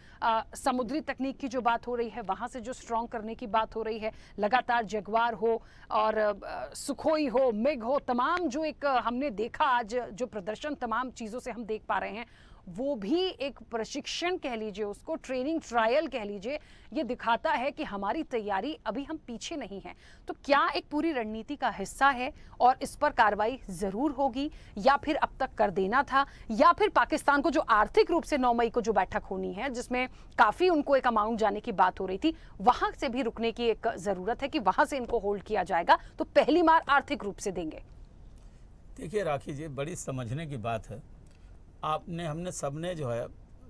समुद्री तकनीक की जो बात हो रही है, वहाँ से जो स्ट्रॉन्ग करने की बात हो रही है, लगातार जगुआर हो और सुखोई हो, मिग हो, तमाम जो एक हमने देखा आज जो प्रदर्शन तमाम चीज़ों से हम देख पा रहे हैं, वो भी एक प्रशिक्षण कह लीजिए, उसको ट्रेनिंग ट्रायल कह लीजिए, ये दिखाता है कि हमारी तैयारी अभी हम पीछे नहीं हैं। तो क्या एक पूरी रणनीति का हिस्सा है और इस पर कार्रवाई जरूर होगी, या फिर अब तक कर देना था, या फिर पाकिस्तान को जो आर्थिक रूप से 9 मई को जो बैठक होनी है जिसमें काफी उनको एक अमाउंट जाने की बात हो रही थी, वहां से भी रुकने की एक जरूरत है कि वहां से इनको होल्ड किया जाएगा, तो पहली मार आर्थिक रूप से देंगे। देखिए राखी जी, बड़ी समझने की बात है। हमने सबने जो है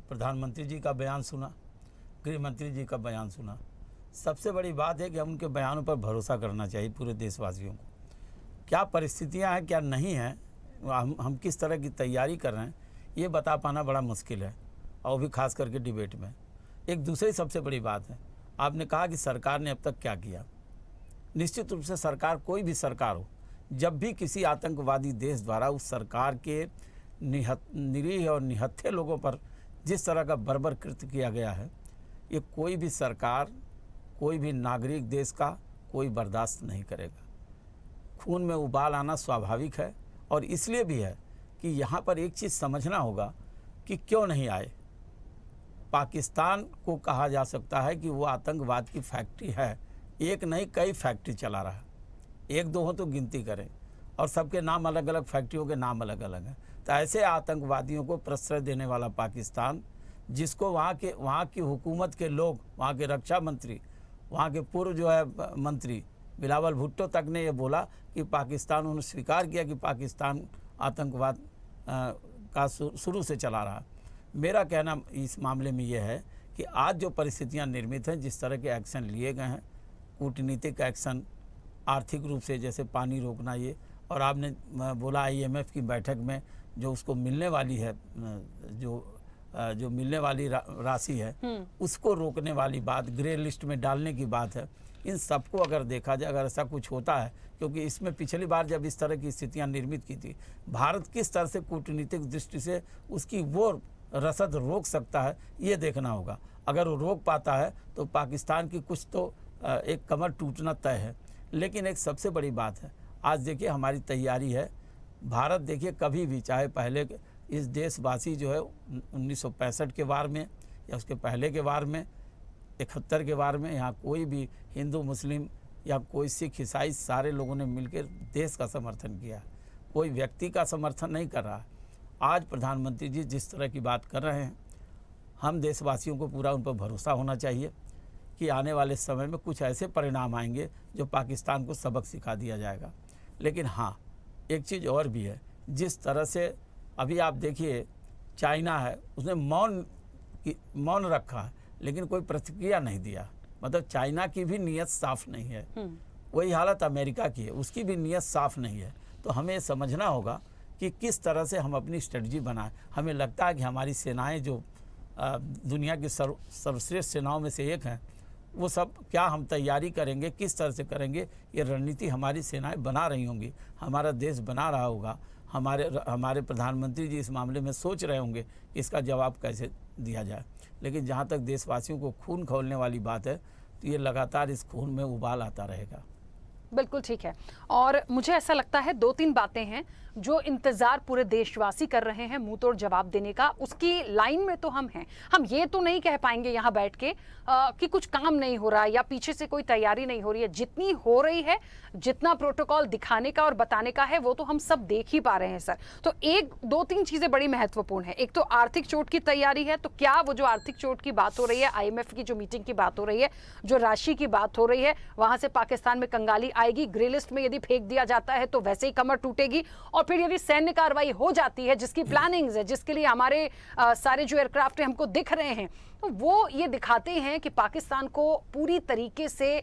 प्रधानमंत्री जी का बयान सुना, गृह मंत्री जी का बयान सुना। सबसे बड़ी बात है कि हम उनके बयानों पर भरोसा करना चाहिए पूरे देशवासियों को। क्या परिस्थितियां हैं क्या नहीं हैं, हम किस तरह की तैयारी कर रहे हैं, ये बता पाना बड़ा मुश्किल है, और भी खास करके डिबेट में। एक दूसरी सबसे बड़ी बात है, आपने कहा कि सरकार ने अब तक क्या किया। निश्चित रूप से सरकार, कोई भी सरकार हो, जब भी किसी आतंकवादी देश द्वारा उस सरकार के निरीह और निहत्थे लोगों पर जिस तरह का बर्बर कृत्य किया गया है, ये कोई भी सरकार, कोई भी नागरिक देश का कोई बर्दाश्त नहीं करेगा। खून में उबाल आना स्वाभाविक है, और इसलिए भी है कि यहाँ पर एक चीज़ समझना होगा कि क्यों नहीं आए। पाकिस्तान को कहा जा सकता है कि वो आतंकवाद की फैक्ट्री है, एक नहीं कई फैक्ट्री चला रहा है, एक दो हो तो गिनती करें, और सबके नाम अलग अलग, फैक्ट्रियों के नाम अलग अलग हैं। तो ऐसे आतंकवादियों को प्रश्रय देने वाला पाकिस्तान, जिसको वहाँ की हुकूमत के लोग, वहाँ के रक्षा मंत्री, वहाँ के पूर्व जो है मंत्री बिलावल भुट्टो तक ने ये बोला कि पाकिस्तान, उन्होंने स्वीकार किया कि पाकिस्तान आतंकवाद का शुरू से चला रहा। मेरा कहना इस मामले में ये है कि आज जो परिस्थितियाँ निर्मित हैं, जिस तरह के एक्शन लिए गए हैं, कूटनीतिक एक्शन, आर्थिक रूप से जैसे पानी रोकना, ये, और आपने बोला IMF की बैठक में जो उसको मिलने वाली है, जो मिलने वाली राशि है, उसको रोकने वाली बात, ग्रे लिस्ट में डालने की बात है। इन सबको अगर देखा जाए, अगर ऐसा कुछ होता है, क्योंकि इसमें पिछली बार जब इस तरह की स्थितियां निर्मित की थी, भारत किस तरह से कूटनीतिक दृष्टि से उसकी वो रसद रोक सकता है, ये देखना होगा। अगर वो रोक पाता है तो पाकिस्तान की कुछ तो एक कमर टूटना तय है। लेकिन एक सबसे बड़ी बात है, आज देखिए हमारी तैयारी है। भारत देखिए कभी भी, चाहे पहले इस देशवासी जो है 1965 के वार में या उसके पहले के वार में, 71 के वार में, यहाँ कोई भी हिंदू मुस्लिम या कोई सिख ईसाई, सारे लोगों ने मिलकर देश का समर्थन किया, कोई व्यक्ति का समर्थन नहीं कर रहा। आज प्रधानमंत्री जी जिस तरह की बात कर रहे हैं, हम देशवासियों को पूरा उन पर भरोसा होना चाहिए कि आने वाले समय में कुछ ऐसे परिणाम आएंगे जो पाकिस्तान को सबक सिखा दिया जाएगा। लेकिन हाँ, एक चीज़ और भी है, जिस तरह से अभी आप देखिए चाइना है, उसने मौन रखा है, लेकिन कोई प्रतिक्रिया नहीं दिया। मतलब चाइना की भी नीयत साफ नहीं है। वही हालत अमेरिका की है, उसकी भी नीयत साफ नहीं है। तो हमें ये समझना होगा कि किस तरह से हम अपनी स्ट्रेटजी बनाएं। हमें लगता है कि हमारी सेनाएं जो दुनिया की सर्वश्रेष्ठ सेनाओं में से एक हैं, वो सब क्या हम तैयारी करेंगे, किस तरह से करेंगे, ये रणनीति हमारी सेनाएं बना रही होंगी, हमारा देश बना रहा होगा। हमारे प्रधानमंत्री जी इस मामले में सोच रहे होंगे कि इसका जवाब कैसे दिया जाए। लेकिन जहाँ तक देशवासियों को खून खौलने वाली बात है, तो ये लगातार इस खून में उबाल आता रहेगा। बिल्कुल ठीक है। और मुझे ऐसा लगता है 2-3 बातें हैं जो इंतजार पूरे देशवासी कर रहे हैं मुंह तोड़ जवाब देने का। उसकी लाइन में तो हम हैं। हम ये तो नहीं कह पाएंगे यहाँ बैठ के कि कुछ काम नहीं हो रहा है या पीछे से कोई तैयारी नहीं हो रही है। जितनी हो रही है, जितना प्रोटोकॉल दिखाने का और बताने का है, वो तो हम सब देख ही पा रहे हैं सर। तो 1-2-3 चीजें बड़ी महत्वपूर्ण है। एक तो आर्थिक चोट की तैयारी है। तो क्या वो जो आर्थिक चोट की बात हो रही है, IMF की जो मीटिंग की बात हो रही है, जो राशि की बात हो रही है, वहां से पाकिस्तान में कंगाली आएगी। ग्रे लिस्ट में यदि फेंक दिया जाता है तो वैसे ही कमर टूटेगी। और फिर यदि सैन्य कार्रवाई हो जाती है, जिसकी प्लानिंग्स है, जिसके लिए हमारे सारे जो एयरक्राफ्ट हमको दिख रहे हैं, तो वो ये दिखाते हैं कि पाकिस्तान को पूरी तरीके से,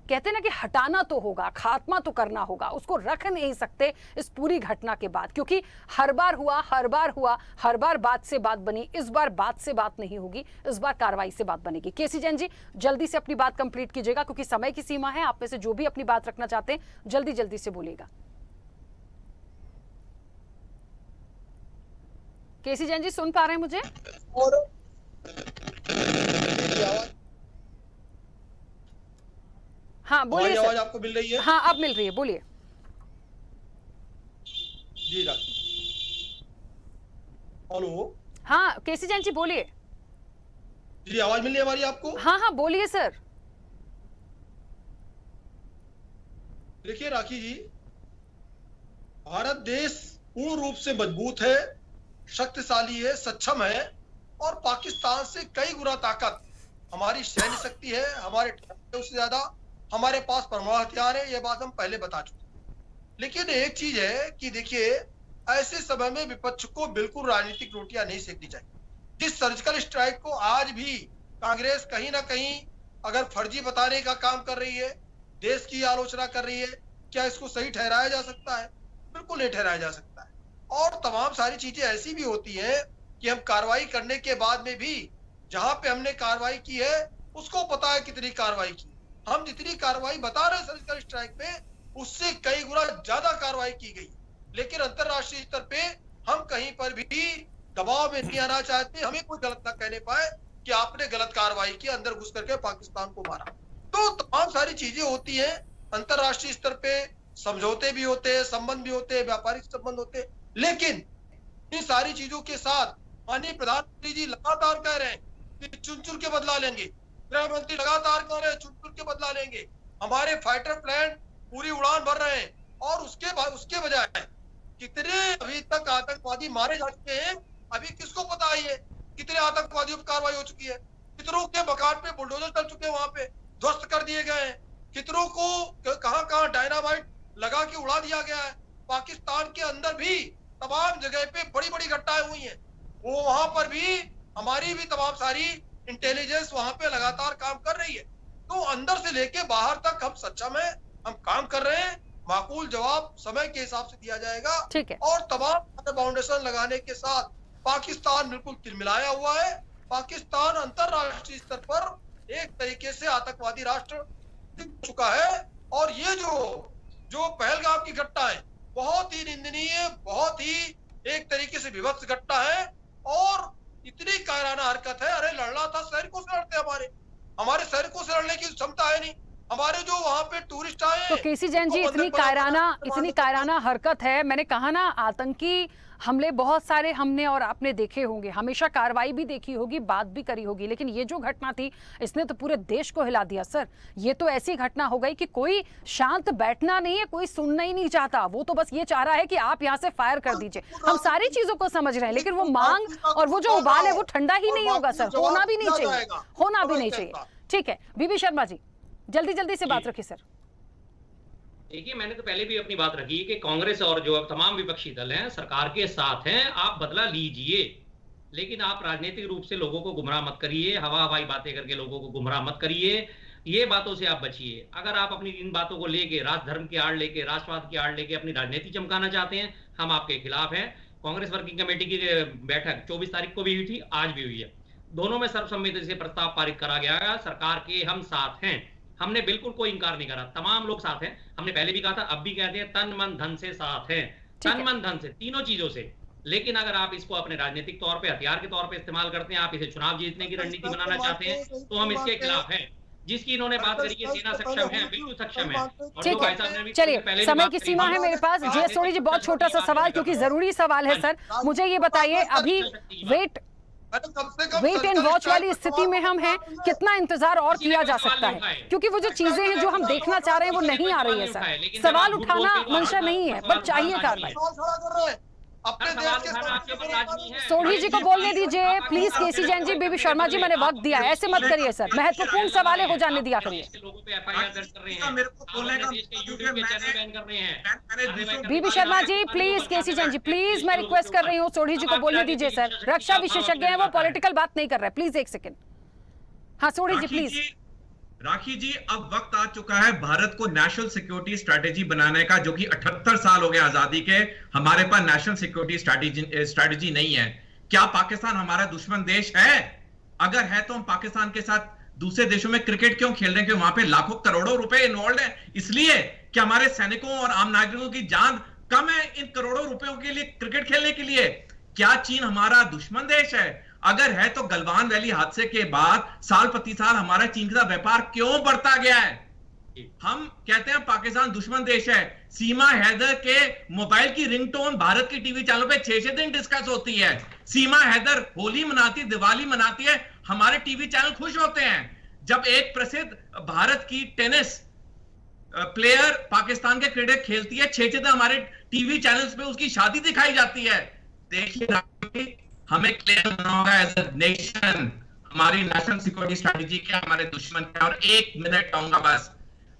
कहते हैं ना कि हटाना तो होगा, खात्मा तो करना होगा, उसको रख नहीं सकते इस पूरी घटना के बाद। क्योंकि हर बार हुआ, हर बार बात से बात बनी। इस बार बात से बात नहीं होगी, इस बार कार्रवाई से बात बनेगी। केसी जैन जी, जल्दी से अपनी बात कंप्लीट कीजिएगा, क्योंकि समय की सीमा है। आप में से जो भी अपनी बात रखना चाहते हैं, जल्दी जल्दी से बोलिएगा। केसी जैन जी, सुन पा रहे हैं मुझे? हाँ बोलिए। आवाज आपको मिल रही है? हाँ अब मिल रही है, बोलिए। जी हेलो। हाँ केसी जैन जी बोलिए। जी आवाज मिल रही है हमारी आपको? हाँ हाँ बोलिए सर। देखिए राखी जी, भारत देश पूर्ण रूप से मजबूत है, शक्तिशाली है, सक्षम है, और पाकिस्तान से कई गुना ताकत हमारी सैन्य शक्ति है, हमारे उससे ज्यादा हमारे पास परमाणु हथियार है। ये बात हम पहले बता चुके। लेकिन एक चीज है कि देखिए, ऐसे समय में विपक्ष को बिल्कुल राजनीतिक रोटियां नहीं सेकनी चाहिए। जिस सर्जिकल स्ट्राइक को आज भी कांग्रेस कहीं ना कहीं अगर फर्जी बताने का काम कर रही है, देश की आलोचना कर रही है, क्या इसको सही ठहराया जा सकता है? बिल्कुल नहीं ठहराया जा सकता है। और तमाम सारी चीजें ऐसी भी होती हैं कि हम कार्रवाई करने के बाद में भी जहां पे हमने कार्रवाई की है उसको पता है कितनी कार्रवाई की। हम जितनी कार्रवाई बता रहे हैं सर्जिकल स्ट्राइक पे, उससे कई गुना ज्यादा कार्रवाई की गई। लेकिन अंतरराष्ट्रीय स्तर पे हम कहीं पर भी दबाव में नहीं आना चाहते, हमें कोई गलत ना कहने पाए कि आपने गलत कार्रवाई की, अंदर घुस करके पाकिस्तान को मारा। तो तमाम सारी चीजें होती हैं अंतरराष्ट्रीय स्तर पे, समझौते भी होते हैं, संबंध भी होते हैं, व्यापारिक संबंध होते हैं। लेकिन इन सारी चीजों के साथ माननीय प्रधानमंत्री जी लगातार कह रहे हैं कि चुन चुन के बदला लेंगे। गृह मंत्री लगातार कह रहे हैं चुन चुन के बदला लेंगे। हमारे फाइटर प्लेन पूरी उड़ान भर रहे हैं और उसके बजाय कितने अभी तक आतंकवादी मारे जा चुके हैं, अभी किसको पता है ये कितने आतंकवादियों पर कार्रवाई हो चुकी है, कितनों के मकान पे बुलडोजर चल चुके हैं, वहां पे ध्वस्त कर दिए गए हैं, कितनों को कहां डायनामाइट लगा के उड़ा दिया गया है। पाकिस्तान के अंदर भी तमाम जगह पे बड़ी बड़ी घटनाएं हुई हैं, वो वहां पर भी हमारी भी तमाम सारी इंटेलिजेंस वहां पे लगातार काम कर रही है। तो अंदर से लेके बाहर तक हम सक्षम है, हम काम कर रहे हैं। माकूल जवाब समय के हिसाब से दिया जाएगा। ठीक है। और तमाम फाउंडेशन लगाने के साथ पाकिस्तान बिल्कुल तिलमिलाया हुआ है। पाकिस्तान अंतरराष्ट्रीय स्तर पर एक तरीके से आतंकवादी राष्ट्र दिख चुका है। और ये जो पहलगाम की घटना है बहुत ही निंदनीय, बहुत ही एक तरीके से विभत्स घटना है और इतनी कायराना हरकत है। अरे लड़ना था सैनिकों से लड़ते, हमारे सैनिकों से लड़ने की क्षमता है नहीं। हमारे जो वहां पे टूरिस्ट आए तो केसी जैन जी, इतनी कायराना हरकत है। मैंने कहा ना, आतंकी हमले बहुत सारे हमने और आपने देखे होंगे, हमेशा कार्रवाई भी देखी होगी, बात भी करी होगी, लेकिन ये जो घटना थी इसने तो पूरे देश को हिला दिया सर। ये तो ऐसी घटना हो गई कि कोई शांत बैठना नहीं है, कोई सुनना ही नहीं चाहता। वो तो बस ये चाह रहा है कि आप यहाँ से फायर कर दीजिए। हम सारी चीजों को समझ रहे हैं, लेकिन वो मांग और वो जो उबाल है वो ठंडा ही नहीं होगा सर, होना भी नहीं चाहिए। ठीक है, बीबी शर्मा जी जल्दी से बात रखिए सर। देखिए, मैंने तो पहले भी अपनी बात रखी कि कांग्रेस और जो तमाम विपक्षी दल हैं सरकार के साथ हैं, आप बदला लीजिए, लेकिन आप राजनीतिक रूप से लोगों को गुमराह मत करिए, हवाई बातें करके लोगों को गुमराह मत करिए। ये बातों से आप बचिए। अगर आप अपनी इन बातों को लेके राजधर्म की आड़ लेके, राष्ट्रवाद की आड़ लेके अपनी राजनीति चमकाना चाहते हैं, हम आपके खिलाफ हैं। कांग्रेस वर्किंग कमेटी की बैठक 24 तारीख को भी हुई थी, आज भी हुई है। दोनों में सर्वसम्मति से प्रस्ताव पारित करा गया। सरकार के हम साथ हैं, हमने बिल्कुल कोई इंकार नहीं करा, तमाम लोग साथ हैं। हमने पहले भी कहा था, अब भी कहते हैं, तन मन धन से साथ हैं, तन मन धन से, तीनों चीजों से। लेकिन अगर आप इसको अपने राजनीतिक तौर पे हथियार के तौर पे इस्तेमाल करते हैं, आप इसे चुनाव जीतने की रणनीति बनाना चाहते हैं, तो हम इसके खिलाफ हैं। जिसकी इन्होंने बात करी है, सेना सक्षम है, बिल्कुल सक्षम है। ठीक है, चलिए, समय की सीमा है मेरे पास। जीएस सोनी जी, बहुत छोटा सा सवाल, क्योंकि जरूरी सवाल है सर। मुझे ये बताइए, अभी वेट एंड वॉच वाली स्थिति में हम हैं, कितना इंतजार और किया जा सकता है? क्योंकि वो जो चीजें हैं जो हम देखना चाह रहे हैं वो नहीं आ रही है सर। सवाल उठाना मंशा नहीं है, पर चाहिए कार्रवाई। सोढ़ी जी को बोलने दीजिए प्लीज। केसी जैन जी, बीबी शर्मा जी, मैंने वक्त दिया, ऐसे मत करिए सर, महत्वपूर्ण सवाल हो जाने दिया करिए। B B Sharma ji please, K C Jain ji please, मैं रिक्वेस्ट कर रही हूँ, सोढ़ी जी को बोलने दीजिए सर। रक्षा विशेषज्ञ हैं, वो पॉलिटिकल बात नहीं कर रहे, प्लीज एक सेकेंड। हाँ सोढ़ी जी प्लीज। राखी जी, अब वक्त आ चुका है भारत को नेशनल सिक्योरिटी स्ट्रेटेजी बनाने का, जो कि 78 साल हो गए आजादी के, हमारे पास नेशनल सिक्योरिटी स्ट्रेटेजी नहीं है। क्या पाकिस्तान हमारा दुश्मन देश है? अगर है तो हम पाकिस्तान के साथ दूसरे देशों में क्रिकेट क्यों खेल रहे हैं? कि वहां पे लाखों करोड़ों रुपए इन्वॉल्व है, इसलिए कि हमारे सैनिकों और आम नागरिकों की जान कम है इन करोड़ों रुपयों के लिए, क्रिकेट खेलने के लिए? क्या चीन हमारा दुश्मन देश है? अगर है तो गलवान वैली हादसे के बाद साल प्रति साल हमारा चीन के साथ व्यापार क्यों बढ़ता गया है? हम कहते हैं पाकिस्तान दुश्मन देश है। सीमा हैदर के मोबाइल की रिंगटोन भारत की टीवी चैनलों पे 6-6 दिन डिस्कस होती है। सीमा हैदर होली मनाती, दिवाली मनाती है, हमारे टीवी चैनल खुश होते हैं। जब एक प्रसिद्ध भारत की टेनिस प्लेयर पाकिस्तान के क्रिकेट खेलती है, 6-6 दिन हमारे टीवी चैनल्स पे उसकी शादी दिखाई जाती है। देखिए, हमें क्लियर होना होगा एज अ नेशन, हमारी नेशनल सिक्योरिटी स्ट्रेटेजी क्या, हमारे दुश्मन क्या। और 1 मिनट कहूंगा बस,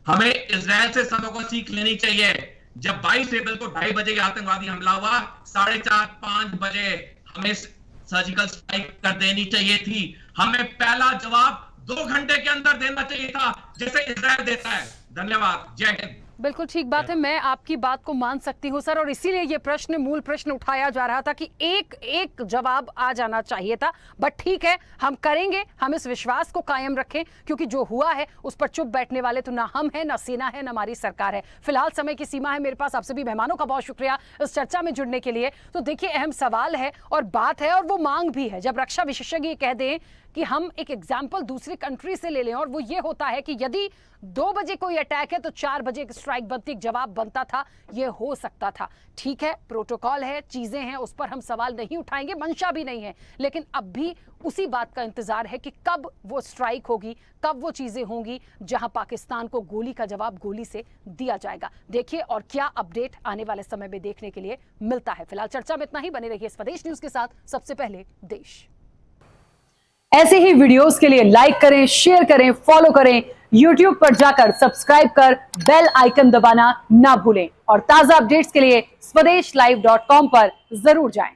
हमें इजराइल से सबों को सीख लेनी चाहिए। जब 22 अप्रैल को 2:30 बजे का आतंकवादी हमला हुआ, 4:30-5 बजे हमें सर्जिकल स्ट्राइक कर देनी चाहिए थी। हमें पहला जवाब 2 घंटे के अंदर देना चाहिए था, जैसे इजराइल देता है। धन्यवाद, जय हिंद। बिल्कुल ठीक बात है, मैं आपकी बात को मान सकती हूं सर, और इसीलिए ये मूल प्रश्न उठाया जा रहा था कि एक जवाब आ जाना चाहिए था। बट ठीक है, हम करेंगे, हम इस विश्वास को कायम रखें, क्योंकि जो हुआ है उस पर चुप बैठने वाले तो ना हम हैं, ना सेना है, ना हमारी सरकार है। फिलहाल समय की सीमा है मेरे पास। आप सभी मेहमानों का बहुत शुक्रिया इस चर्चा में जुड़ने के लिए। तो देखिए, अहम सवाल है और बात है, और वो मांग भी है। जब रक्षा विशेषज्ञ कह दें कि हम एक एग्जाम्पल दूसरी कंट्री से ले लें, और वो ये होता है कि यदि 2 बजे कोई अटैक है तो 4 बजे एक स्ट्राइक बनती, एक जवाब बनता था, ये हो सकता था। ठीक है, प्रोटोकॉल है, चीजें हैं, उस पर हम सवाल नहीं उठाएंगे, मंशा भी नहीं है। लेकिन अब भी उसी बात का इंतजार है कि कब वो स्ट्राइक होगी, कब वो चीजें होंगी जहां पाकिस्तान को गोली का जवाब गोली से दिया जाएगा। देखिए, और क्या अपडेट आने वाले समय में देखने के लिए मिलता है। फिलहाल चर्चा में इतना ही। बने रहिए स्वदेश न्यूज के साथ, सबसे पहले देश। ऐसे ही वीडियोस के लिए लाइक करें, शेयर करें, फॉलो करें। YouTube पर जाकर सब्सक्राइब कर बेल आइकन दबाना ना भूलें, और ताजा अपडेट्स के लिए swedeshlive.com पर जरूर जाएं।